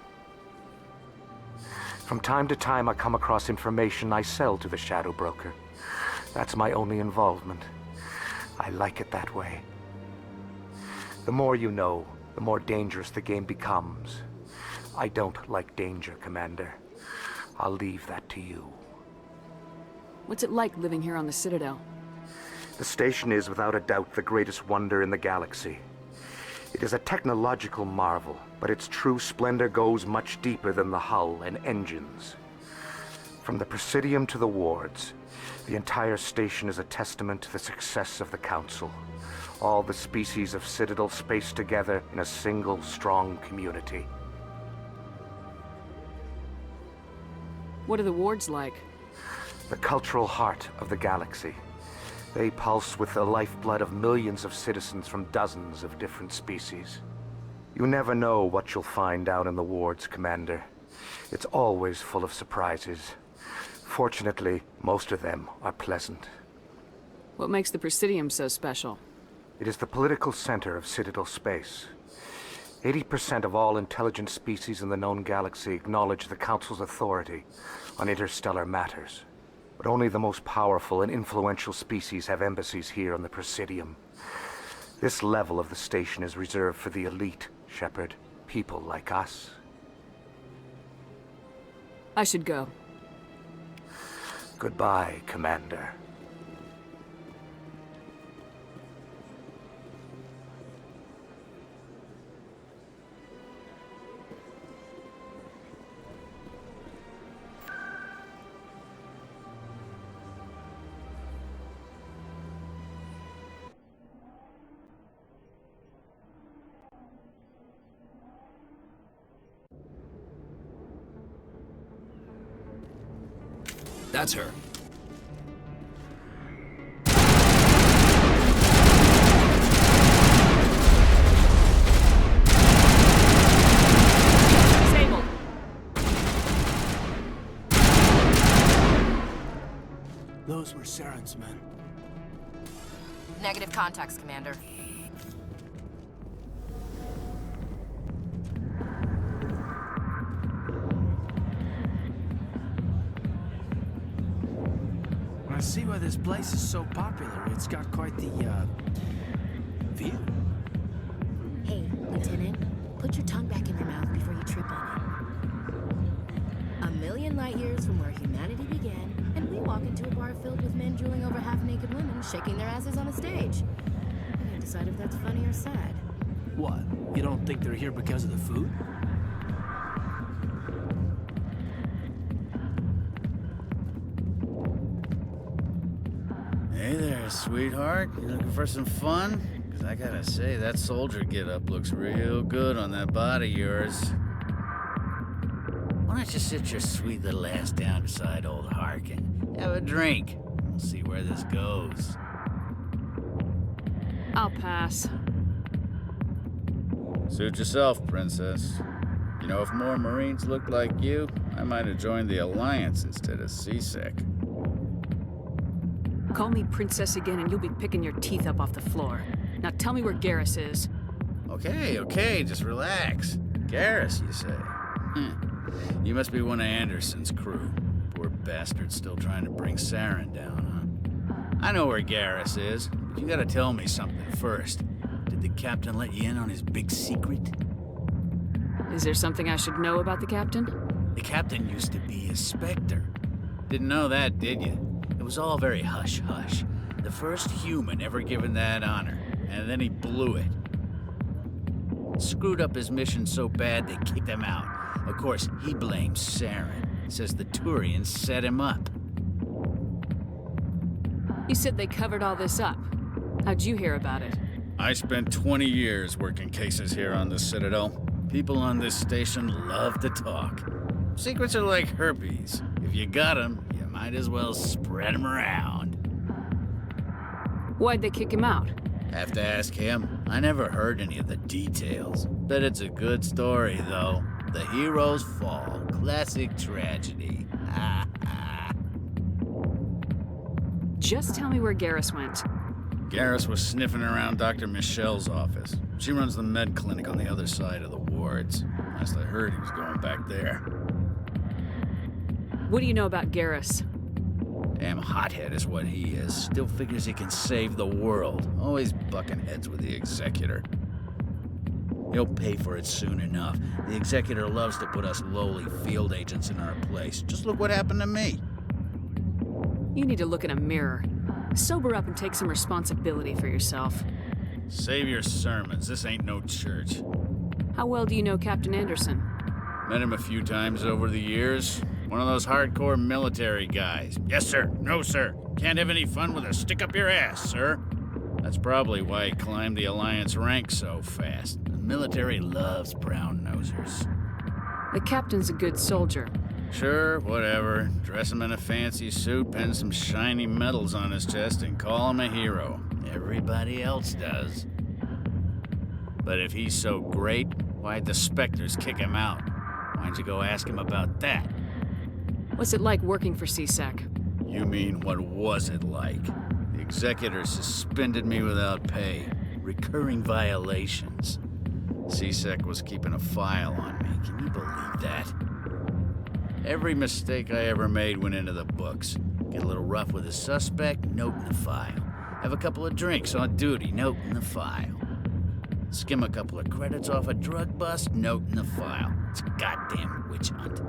Speaker 18: From time to time, I come across information I sell to the Shadow Broker. That's my only involvement. I like it that way. The more you know, the more dangerous the game becomes. I don't like danger, Commander. I'll leave that to you.
Speaker 12: What's it like living here on the Citadel?
Speaker 18: The station is without a doubt the greatest wonder in the galaxy. It is a technological marvel, but its true splendor goes much deeper than the hull and engines. From the Presidium to the wards, the entire station is a testament to the success of the Council. All the species of Citadel spaced together in a single strong community.
Speaker 12: What are the wards like?
Speaker 18: The cultural heart of the galaxy. They pulse with the lifeblood of millions of citizens from dozens of different species. You never know what you'll find out in the wards, Commander. It's always full of surprises. Fortunately, most of them are pleasant.
Speaker 12: What makes the Presidium so special?
Speaker 18: It is the political center of Citadel space. 80% of all intelligent species in the known galaxy acknowledge the Council's authority on interstellar matters. But only the most powerful and influential species have embassies here on the Presidium. This level of the station is reserved for the elite, Shepard. People like us.
Speaker 12: I should go.
Speaker 18: Goodbye, Commander.
Speaker 19: That's her.
Speaker 12: Disabled.
Speaker 4: Those were Saren's men.
Speaker 3: Negative contacts, Commander.
Speaker 4: I see why this place is so popular. It's got quite the, view.
Speaker 3: Hey, Lieutenant, put your tongue back in your mouth before you trip on it. A million light years from where humanity began, and we walk into a bar filled with men drooling over half-naked women, shaking their asses on a stage. We can't decide if that's funny or sad.
Speaker 4: What? You don't think they're here because of the food?
Speaker 20: Hey there, sweetheart. You looking for some fun? Because I gotta say, that soldier get-up looks real good on that body of yours. Why don't you sit your sweet little ass down beside old Harkin? Have a drink. We'll see where this goes.
Speaker 12: I'll pass.
Speaker 20: Suit yourself, princess. You know, if more Marines looked like you, I might have joined the Alliance instead of CSEC.
Speaker 12: Call me princess again and you'll be picking your teeth up off the floor. Now tell me where Garrus is.
Speaker 20: Okay, just relax. Garrus, you say? You must be one of Anderson's crew. Poor bastard still trying to bring Saren down, huh? I know where Garrus is, but you gotta tell me something first. Did the captain let you in on his big secret?
Speaker 12: Is there something I should know about the captain?
Speaker 20: The captain used to be a Spectre. Didn't know that, did you? It was all very hush-hush. The first human ever given that honor, and then he blew it. Screwed up his mission so bad they kicked him out. Of course, he blames Saren. Says the Turians set him up.
Speaker 12: You said they covered all this up. How'd you hear about it?
Speaker 20: I spent 20 years working cases here on the Citadel. People on this station love to talk. Secrets are like herpes. If you got them, you might as well spread them around.
Speaker 12: Why'd they kick him out?
Speaker 20: Have to ask him. I never heard any of the details. Bet it's a good story, though. The hero's fall. Classic tragedy.
Speaker 12: Just tell me where Garrus went.
Speaker 20: Garrus was sniffing around Dr. Michelle's office. She runs the med clinic on the other side of the wards. Last I heard, he was going back there.
Speaker 12: What do you know about Garrus?
Speaker 20: Damn hothead is what he is. Still figures he can save the world. Always bucking heads with the Executor. He'll pay for it soon enough. The Executor loves to put us lowly field agents in our place. Just look what happened to me.
Speaker 12: You need to look in a mirror. Sober up and take some responsibility for yourself.
Speaker 20: Save your sermons. This ain't no church.
Speaker 12: How well do you know Captain Anderson?
Speaker 20: Met him a few times over the years. One of those hardcore military guys. Yes, sir. No, sir. Can't have any fun with a stick up your ass, sir. That's probably why he climbed the Alliance ranks so fast. The military loves brown-nosers.
Speaker 12: The captain's a good soldier.
Speaker 20: Sure, whatever. Dress him in a fancy suit, pin some shiny medals on his chest, and call him a hero. Everybody else does. But if he's so great, why'd the Spectres kick him out? Why'd you go ask him about that?
Speaker 12: What's it like working for CSEC?
Speaker 20: You mean, what was it like? The Executor suspended me without pay. Recurring violations. CSEC was keeping a file on me. Can you believe that? Every mistake I ever made went into the books. Get a little rough with a suspect, note in the file. Have a couple of drinks on duty, note in the file. Skim a couple of credits off a drug bust, note in the file. It's a goddamn witch hunt.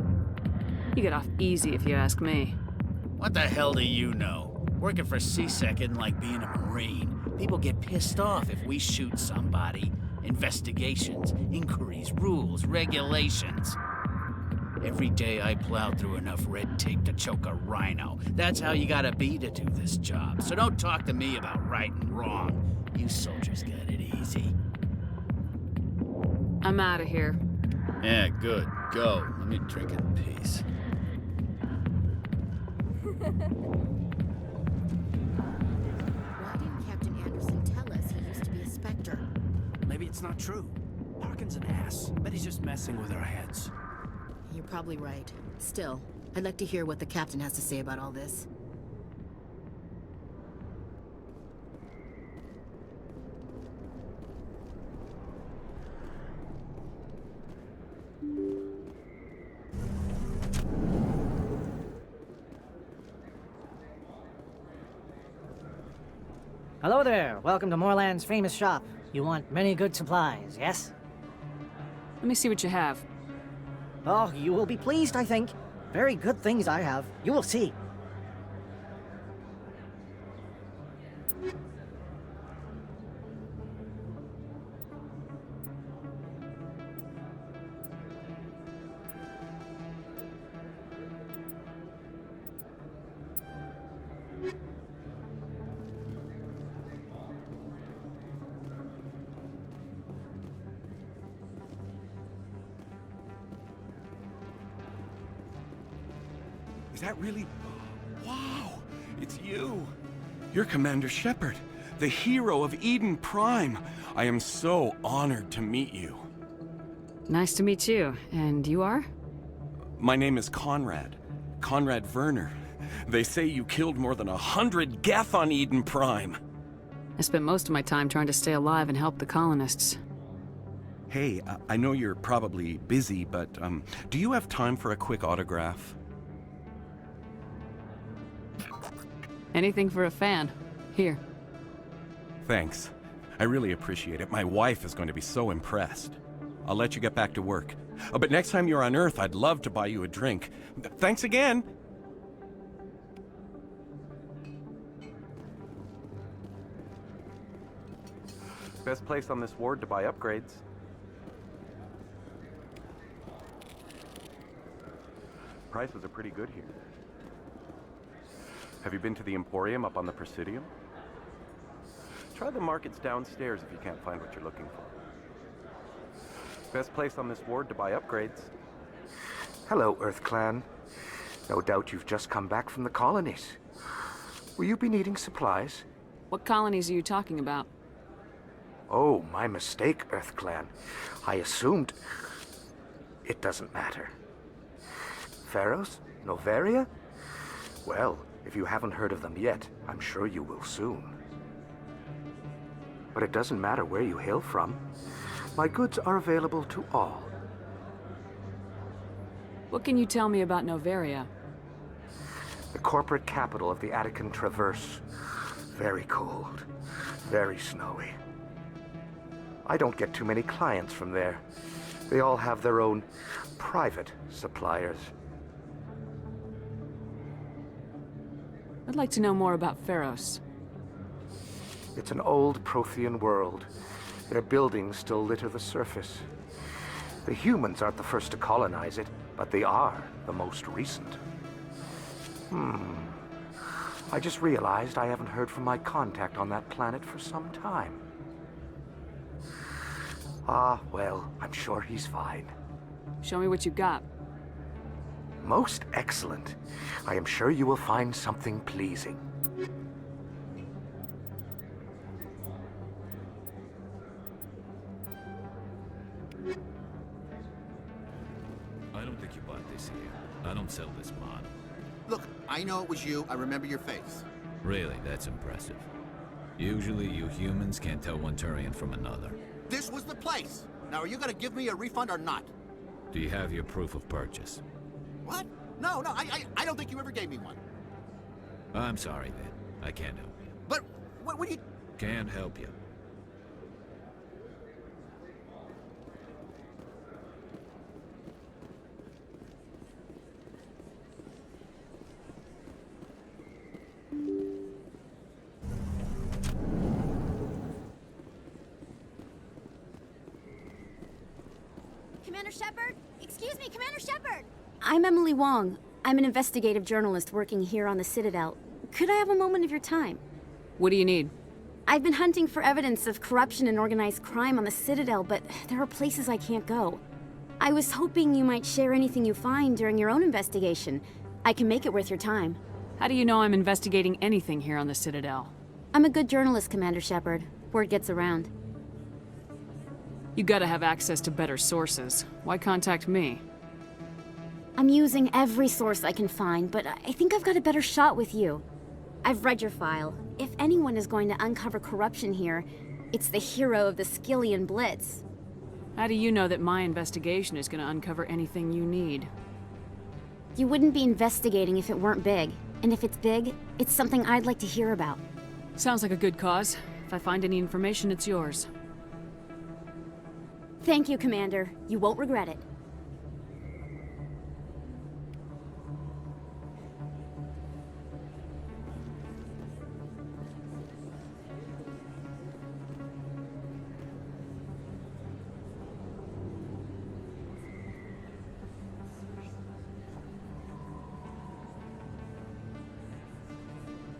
Speaker 12: You get off easy if you ask me.
Speaker 20: What the hell do you know? Working for CSEC isn't like being a Marine. People get pissed off if we shoot somebody. Investigations, inquiries, rules, regulations. Every day I plowed through enough red tape to choke a rhino. That's how you gotta be to do this job. So don't talk to me about right and wrong. You soldiers got it easy.
Speaker 12: I'm out of here.
Speaker 20: Yeah, good. Go. Let me drink in peace.
Speaker 3: Why didn't Captain Anderson tell us he used to be a Spectre?
Speaker 4: Maybe it's not true. Harkin's an ass. Bet he's just messing with our heads.
Speaker 3: You're probably right. Still, I'd like to hear what the captain has to say about all this.
Speaker 19: Hello there. Welcome to Moorland's famous shop. You want many good supplies, yes?
Speaker 12: Let me see what you have.
Speaker 19: Oh, you will be pleased, I think. Very good things I have. You will see. Is that really... Wow! It's you! You're Commander Shepard, the hero of Eden Prime. I am so honored to meet you.
Speaker 12: Nice to meet you. And you are?
Speaker 19: My name is Conrad Verner. They say you killed more than 100 Geth on Eden Prime.
Speaker 12: I spent most of my time trying to stay alive and help the colonists.
Speaker 19: Hey, I know you're probably busy, but do you have time for a quick autograph?
Speaker 12: Anything for a fan. Here.
Speaker 19: Thanks. I really appreciate it. My wife is going to be so impressed. I'll let you get back to work. But next time you're on Earth, I'd love to buy you a drink. Thanks again!
Speaker 18: Best place on this ward to buy upgrades. Prices are pretty good here. Have you been to the Emporium up on the Presidium? Try the markets downstairs if you can't find what you're looking for. Best place on this ward to buy upgrades. Hello, Earth Clan. No doubt you've just come back from the colonies. Will you be needing supplies?
Speaker 12: What colonies are you talking about?
Speaker 18: Oh, my mistake, Earth Clan. I assumed... It doesn't matter. Pharaohs? Noveria? Well, if you haven't heard of them yet, I'm sure you will soon. But it doesn't matter where you hail from. My goods are available to all.
Speaker 12: What can you tell me about Noveria?
Speaker 18: The corporate capital of the Attican Traverse. Very cold. Very snowy. I don't get too many clients from there. They all have their own private suppliers.
Speaker 12: I'd like to know more about Pharos.
Speaker 18: It's an old Prothean world. Their buildings still litter the surface. The humans aren't the first to colonize it, but they are the most recent. I just realized I haven't heard from my contact on that planet for some time. Ah, well, I'm sure he's fine.
Speaker 12: Show me what you got.
Speaker 18: Most excellent. I am sure you will find something pleasing.
Speaker 21: I don't think you bought this here. I don't sell this mod.
Speaker 22: Look, I know it was you. I remember your face.
Speaker 21: Really, that's impressive. Usually you humans can't tell one Turian from another.
Speaker 22: This was the place. Now, are you gonna give me a refund or not?
Speaker 21: Do you have your proof of purchase?
Speaker 22: What? No, I don't think you ever gave me one.
Speaker 21: I'm sorry, then. I can't help you.
Speaker 22: But, what do you...
Speaker 21: Can't help you.
Speaker 23: Commander Shepard? Excuse me, Commander Shepard!
Speaker 24: I'm Emily Wong. I'm an investigative journalist working here on the Citadel. Could I have a moment of your time?
Speaker 12: What do you need?
Speaker 24: I've been hunting for evidence of corruption and organized crime on the Citadel, but there are places I can't go. I was hoping you might share anything you find during your own investigation. I can make it worth your time.
Speaker 12: How do you know I'm investigating anything here on the Citadel?
Speaker 24: I'm a good journalist, Commander Shepard. Word gets around.
Speaker 12: You gotta have access to better sources. Why contact me?
Speaker 24: I'm using every source I can find, but I think I've got a better shot with you. I've read your file. If anyone is going to uncover corruption here, it's the hero of the Skillian Blitz.
Speaker 12: How do you know that my investigation is gonna uncover anything you need?
Speaker 24: You wouldn't be investigating if it weren't big. And if it's big, it's something I'd like to hear about.
Speaker 12: Sounds like a good cause. If I find any information, it's yours.
Speaker 24: Thank you, Commander. You won't regret it.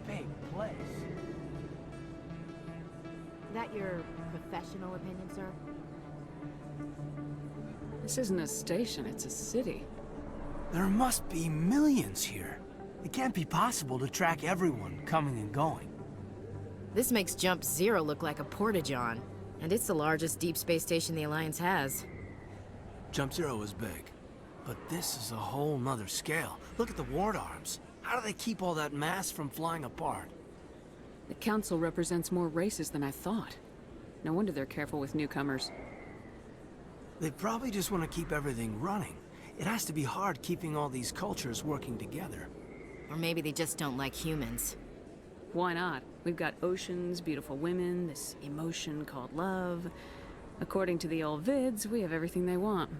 Speaker 4: Big place.
Speaker 3: Is that your professional opinion, sir?
Speaker 12: This isn't a station, it's a city.
Speaker 4: There must be millions here. It can't be possible to track everyone coming and going.
Speaker 3: This makes Jump Zero look like a porta-john, and it's the largest deep space station the Alliance has.
Speaker 4: Jump Zero is big, but this is a whole nother scale. Look at the ward arms. How do they keep all that mass from flying apart?
Speaker 12: The Council represents more races than I thought. No wonder they're careful with newcomers.
Speaker 4: They probably just want to keep everything running. It has to be hard keeping all these cultures working together.
Speaker 3: Or maybe they just don't like humans.
Speaker 12: Why not? We've got oceans, beautiful women, this emotion called love. According to the old vids, we have everything they want.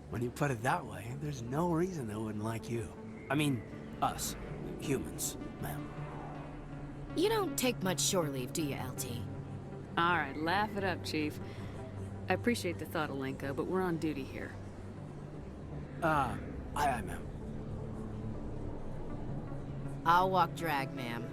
Speaker 4: When you put it that way, there's no reason they wouldn't like you. I mean, us. Humans, ma'am.
Speaker 3: You don't take much shore leave, do you, LT?
Speaker 12: All right, laugh it up, Chief. I appreciate the thought, Alenka, but we're on duty here.
Speaker 4: Aye, ma'am.
Speaker 3: I'll walk drag, ma'am.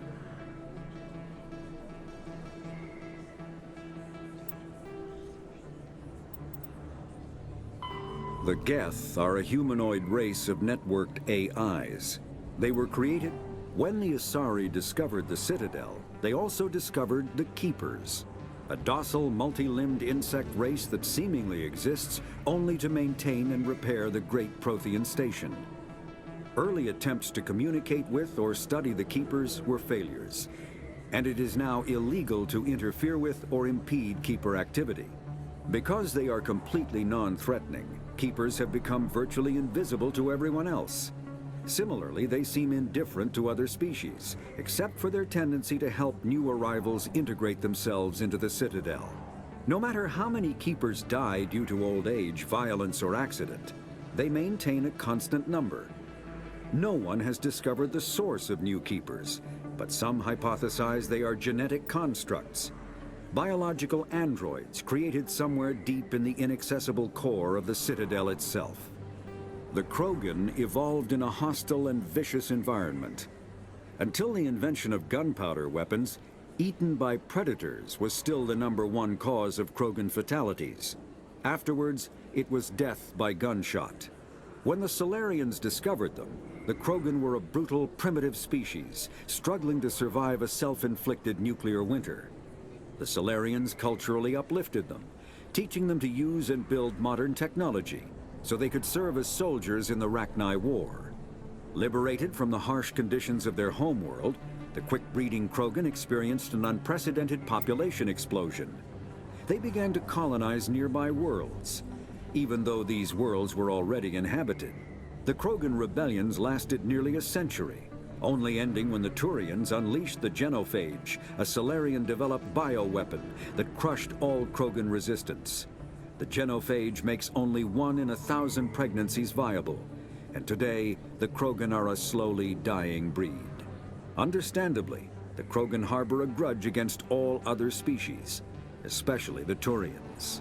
Speaker 1: The Geth are a humanoid race of networked AIs. They were created when the Asari discovered the Citadel. They also discovered the Keepers, a docile, multi-limbed insect race that seemingly exists only to maintain and repair the Great Prothean Station. Early attempts to communicate with or study the Keepers were failures, and it is now illegal to interfere with or impede Keeper activity. Because they are completely non-threatening, Keepers have become virtually invisible to everyone else. Similarly, they seem indifferent to other species, except for their tendency to help new arrivals integrate themselves into the Citadel. No matter how many Keepers die due to old age, violence, or accident, they maintain a constant number. No one has discovered the source of new Keepers, but some hypothesize they are genetic constructs. Biological androids created somewhere deep in the inaccessible core of the Citadel itself. The Krogan evolved in a hostile and vicious environment. Until the invention of gunpowder weapons, eaten by predators was still the #1 cause of Krogan fatalities. Afterwards, it was death by gunshot. When the Solarians discovered them, the Krogan were a brutal, primitive species, struggling to survive a self-inflicted nuclear winter. The Solarians culturally uplifted them, teaching them to use and build modern technology, so they could serve as soldiers in the Rachni War. Liberated from the harsh conditions of their homeworld, the quick-breeding Krogan experienced an unprecedented population explosion. They began to colonize nearby worlds. Even though these worlds were already inhabited, the Krogan rebellions lasted nearly a century, only ending when the Turians unleashed the Genophage, a Solarian-developed bioweapon that crushed all Krogan resistance. The Genophage makes only 1 in 1,000 pregnancies viable, and today the Krogan are a slowly dying breed. Understandably, the Krogan harbor a grudge against all other species, especially the Turians.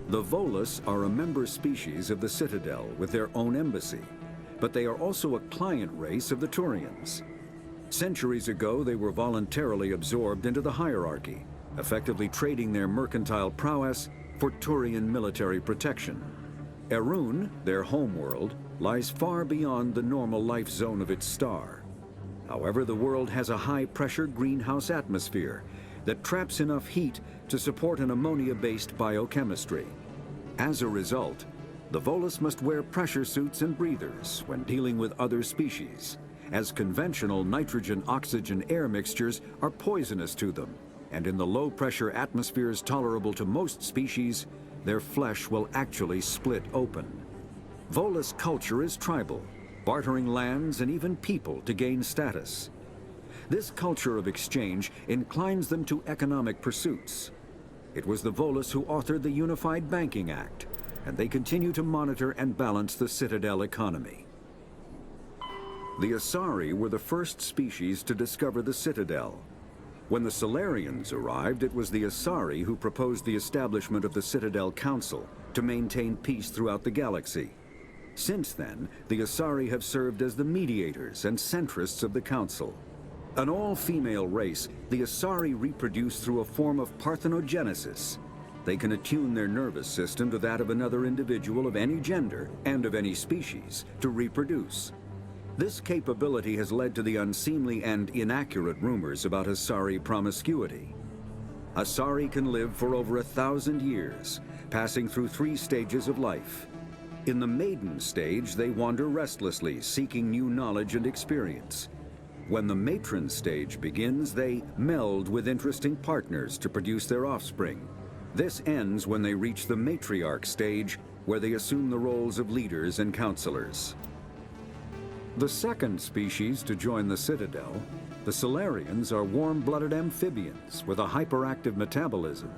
Speaker 1: The Volus are a member species of the Citadel with their own embassy, but they are also a client race of the Turians. Centuries ago, they were voluntarily absorbed into the hierarchy, effectively trading their mercantile prowess for Turian military protection. Erun, their homeworld, lies far beyond the normal life zone of its star. However, the world has a high-pressure greenhouse atmosphere that traps enough heat to support an ammonia-based biochemistry. As a result, the Volus must wear pressure suits and breathers when dealing with other species, as conventional nitrogen-oxygen air mixtures are poisonous to them, and in the low-pressure atmospheres tolerable to most species, their flesh will actually split open. Volus culture is tribal, bartering lands and even people to gain status. This culture of exchange inclines them to economic pursuits. It was the Volus who authored the Unified Banking Act, and they continue to monitor and balance the Citadel economy. The Asari were the first species to discover the Citadel. When the Solarians arrived, it was the Asari who proposed the establishment of the Citadel Council to maintain peace throughout the galaxy. Since then, the Asari have served as the mediators and centrists of the Council. An all-female race, the Asari reproduce through a form of parthenogenesis. They can attune their nervous system to that of another individual of any gender and of any species to reproduce. This capability has led to the unseemly and inaccurate rumors about Asari promiscuity. Asari can live for over 1,000 years, passing through 3 stages of life. In the maiden stage, they wander restlessly, seeking new knowledge and experience. When the matron stage begins, they meld with interesting partners to produce their offspring. This ends when they reach the matriarch stage, where they assume the roles of leaders and counselors. The second species to join the Citadel, the Salarians, are warm-blooded amphibians with a hyperactive metabolism.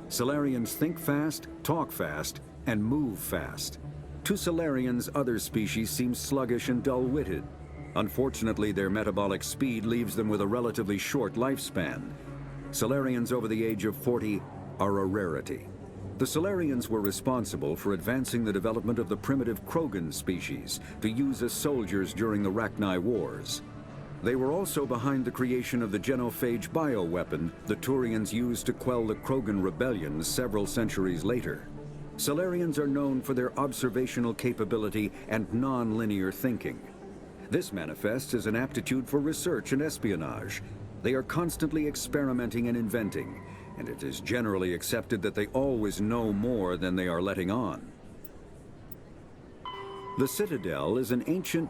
Speaker 1: Salarians think fast, talk fast, and move fast. To Salarians, other species seem sluggish and dull-witted. Unfortunately, their metabolic speed leaves them with a relatively short lifespan. Salarians over the age of 40 are a rarity. The Salarians were responsible for advancing the development of the primitive Krogan species to use as soldiers during the Rachni Wars. They were also behind the creation of the genophage bioweapon the Turians used to quell the Krogan rebellions several centuries later. Salarians are known for their observational capability and non-linear thinking. This manifests as an aptitude for research and espionage. They are constantly experimenting and inventing, and it is generally accepted that they always know more than they are letting on. The Citadel is an ancient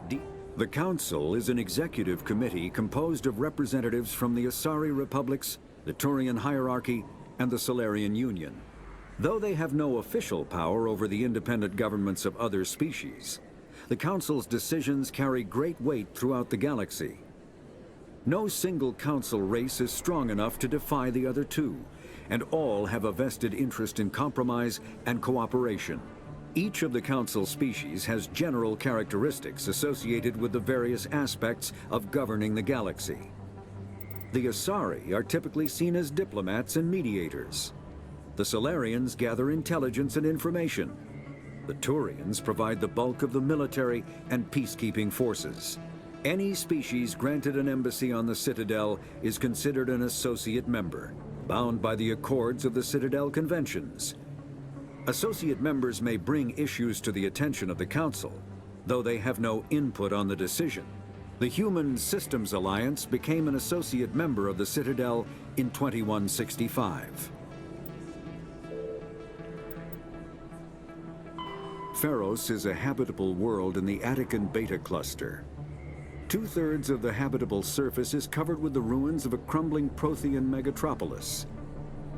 Speaker 1: The Council is an executive committee composed of representatives from the Asari Republics, the Turian hierarchy, and the Salarian Union. Though they have no official power over the independent governments of other species, the Council's decisions carry great weight throughout the galaxy. No single Council race is strong enough to defy the other two, and all have a vested interest in compromise and cooperation. Each of the Council species has general characteristics associated with the various aspects of governing the galaxy. The Asari are typically seen as diplomats and mediators. The Salarians gather intelligence and information. The Turians provide the bulk of the military and peacekeeping forces. Any species granted an embassy on the Citadel is considered an associate member, bound by the accords of the Citadel Conventions. Associate members may bring issues to the attention of the Council, though they have no input on the decision. The Human Systems Alliance became an associate member of the Citadel in 2165. Pharos is a habitable world in the Attican Beta Cluster. 2/3 of the habitable surface is covered with the ruins of a crumbling Prothean megatropolis.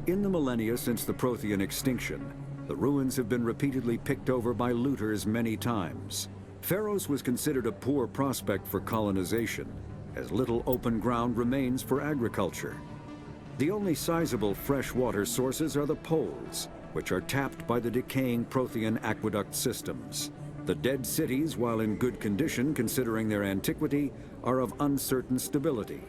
Speaker 1: In the millennia since the Prothean extinction, the ruins have been repeatedly picked over by looters many times. Pharos was considered a poor prospect for colonization, as little open ground remains for agriculture. The only sizable freshwater sources are the poles, which are tapped by the decaying Prothean aqueduct systems. The dead cities, while in good condition considering their antiquity, are of uncertain stability.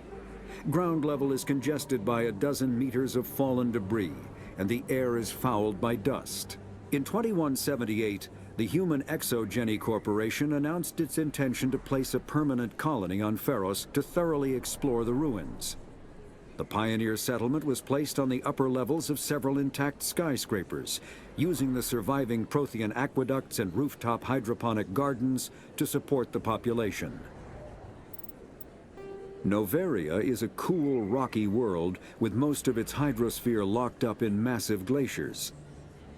Speaker 1: Ground level is congested by a dozen meters of fallen debris, and the air is fouled by dust. In 2178, the Human Exogeny Corporation announced its intention to place a permanent colony on Pharos to thoroughly explore the ruins. The pioneer settlement was placed on the upper levels of several intact skyscrapers, using the surviving Prothean aqueducts and rooftop hydroponic gardens to support the population. Noveria is a cool, rocky world with most of its hydrosphere locked up in massive glaciers.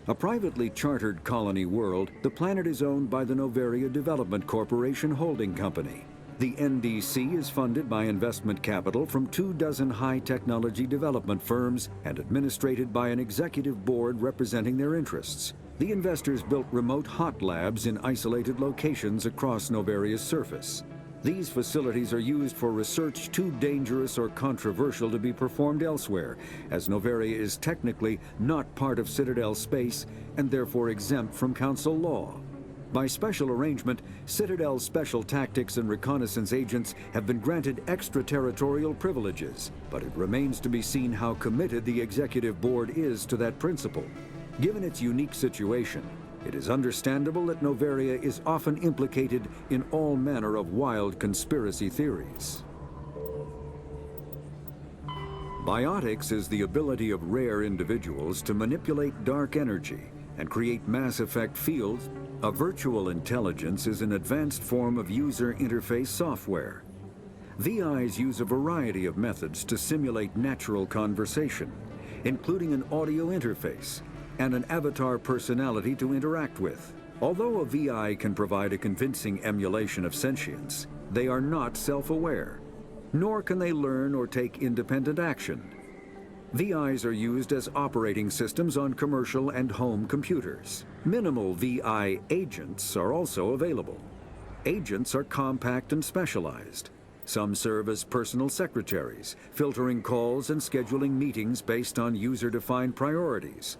Speaker 1: A privately chartered colony world, the planet is owned by the Noveria Development Corporation Holding Company. The NDC is funded by investment capital from 24 high-technology development firms and administrated by an executive board representing their interests. The investors built remote hot labs in isolated locations across Noveria's surface. These facilities are used for research too dangerous or controversial to be performed elsewhere, as Noveria is technically not part of Citadel space and therefore exempt from Council law. By special arrangement, Citadel's special tactics and reconnaissance agents have been granted extraterritorial privileges, but it remains to be seen how committed the Executive Board is to that principle. Given its unique situation, it is understandable that Noveria is often implicated in all manner of wild conspiracy theories. Biotics is the ability of rare individuals to manipulate dark energy and create mass effect fields. A virtual intelligence is an advanced form of user interface software. VIs use a variety of methods to simulate natural conversation, including an audio interface and an avatar personality to interact with. Although a VI can provide a convincing emulation of sentience, they are not self-aware, nor can they learn or take independent action. VIs are used as operating systems on commercial and home computers. Minimal VI agents are also available. Agents are compact and specialized. Some serve as personal secretaries, filtering calls and scheduling meetings based on user-defined priorities.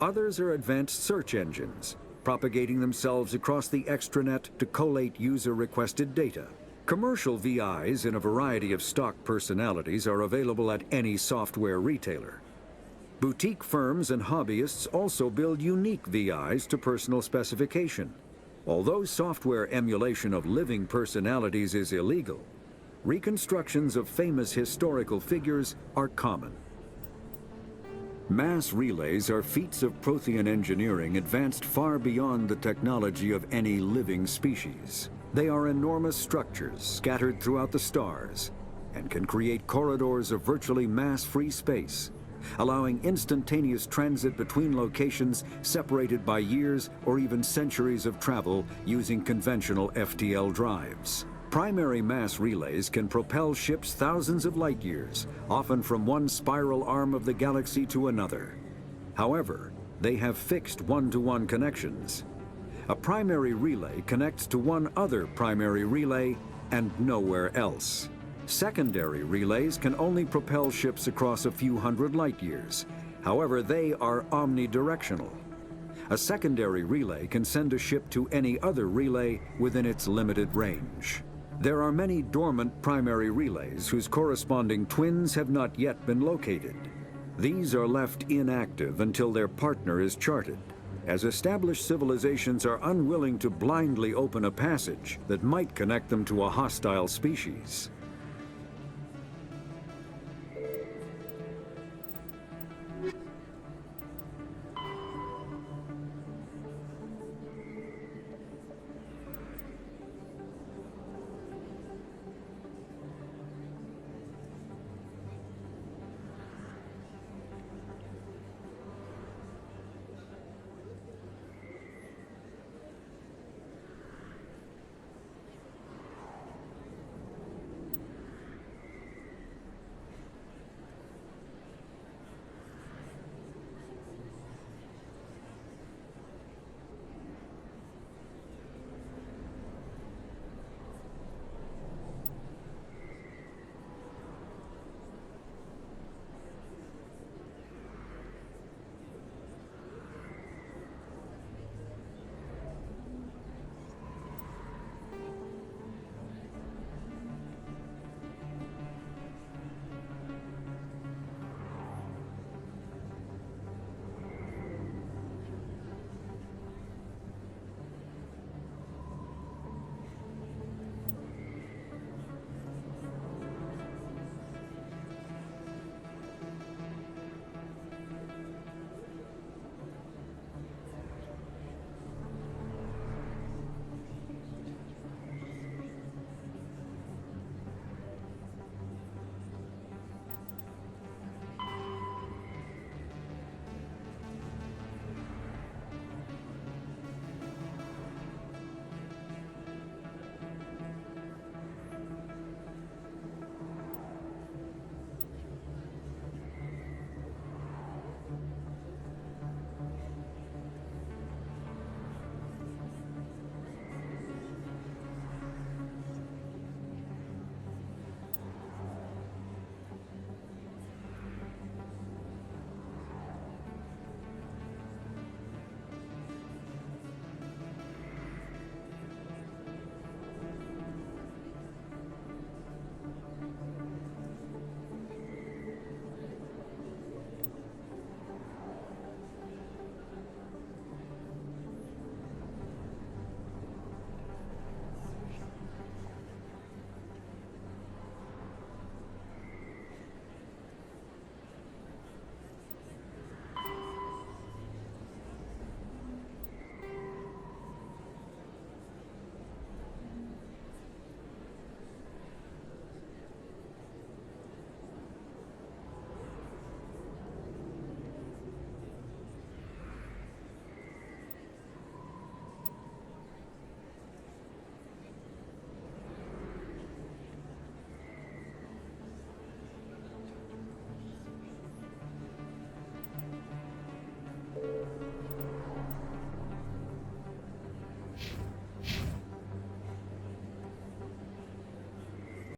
Speaker 1: Others are advanced search engines, propagating themselves across the extranet to collate user-requested data. Commercial VIs in a variety of stock personalities are available at any software retailer. Boutique firms and hobbyists also build unique VIs to personal specification. Although software emulation of living personalities is illegal, reconstructions of famous historical figures are common. Mass relays are feats of Prothean engineering advanced far beyond the technology of any living species. They are enormous structures scattered throughout the stars and can create corridors of virtually mass-free space, allowing instantaneous transit between locations separated by years or even centuries of travel using conventional FTL drives. Primary mass relays can propel ships thousands of light years, often from one spiral arm of the galaxy to another. However, they have fixed one-to-one connections. A primary relay connects to one other primary relay and nowhere else. Secondary relays can only propel ships across a few hundred light years. However, they are omnidirectional. A secondary relay can send a ship to any other relay within its limited range. There are many dormant primary relays whose corresponding twins have not yet been located. These are left inactive until their partner is charted, as established civilizations are unwilling to blindly open a passage that might connect them to a hostile species.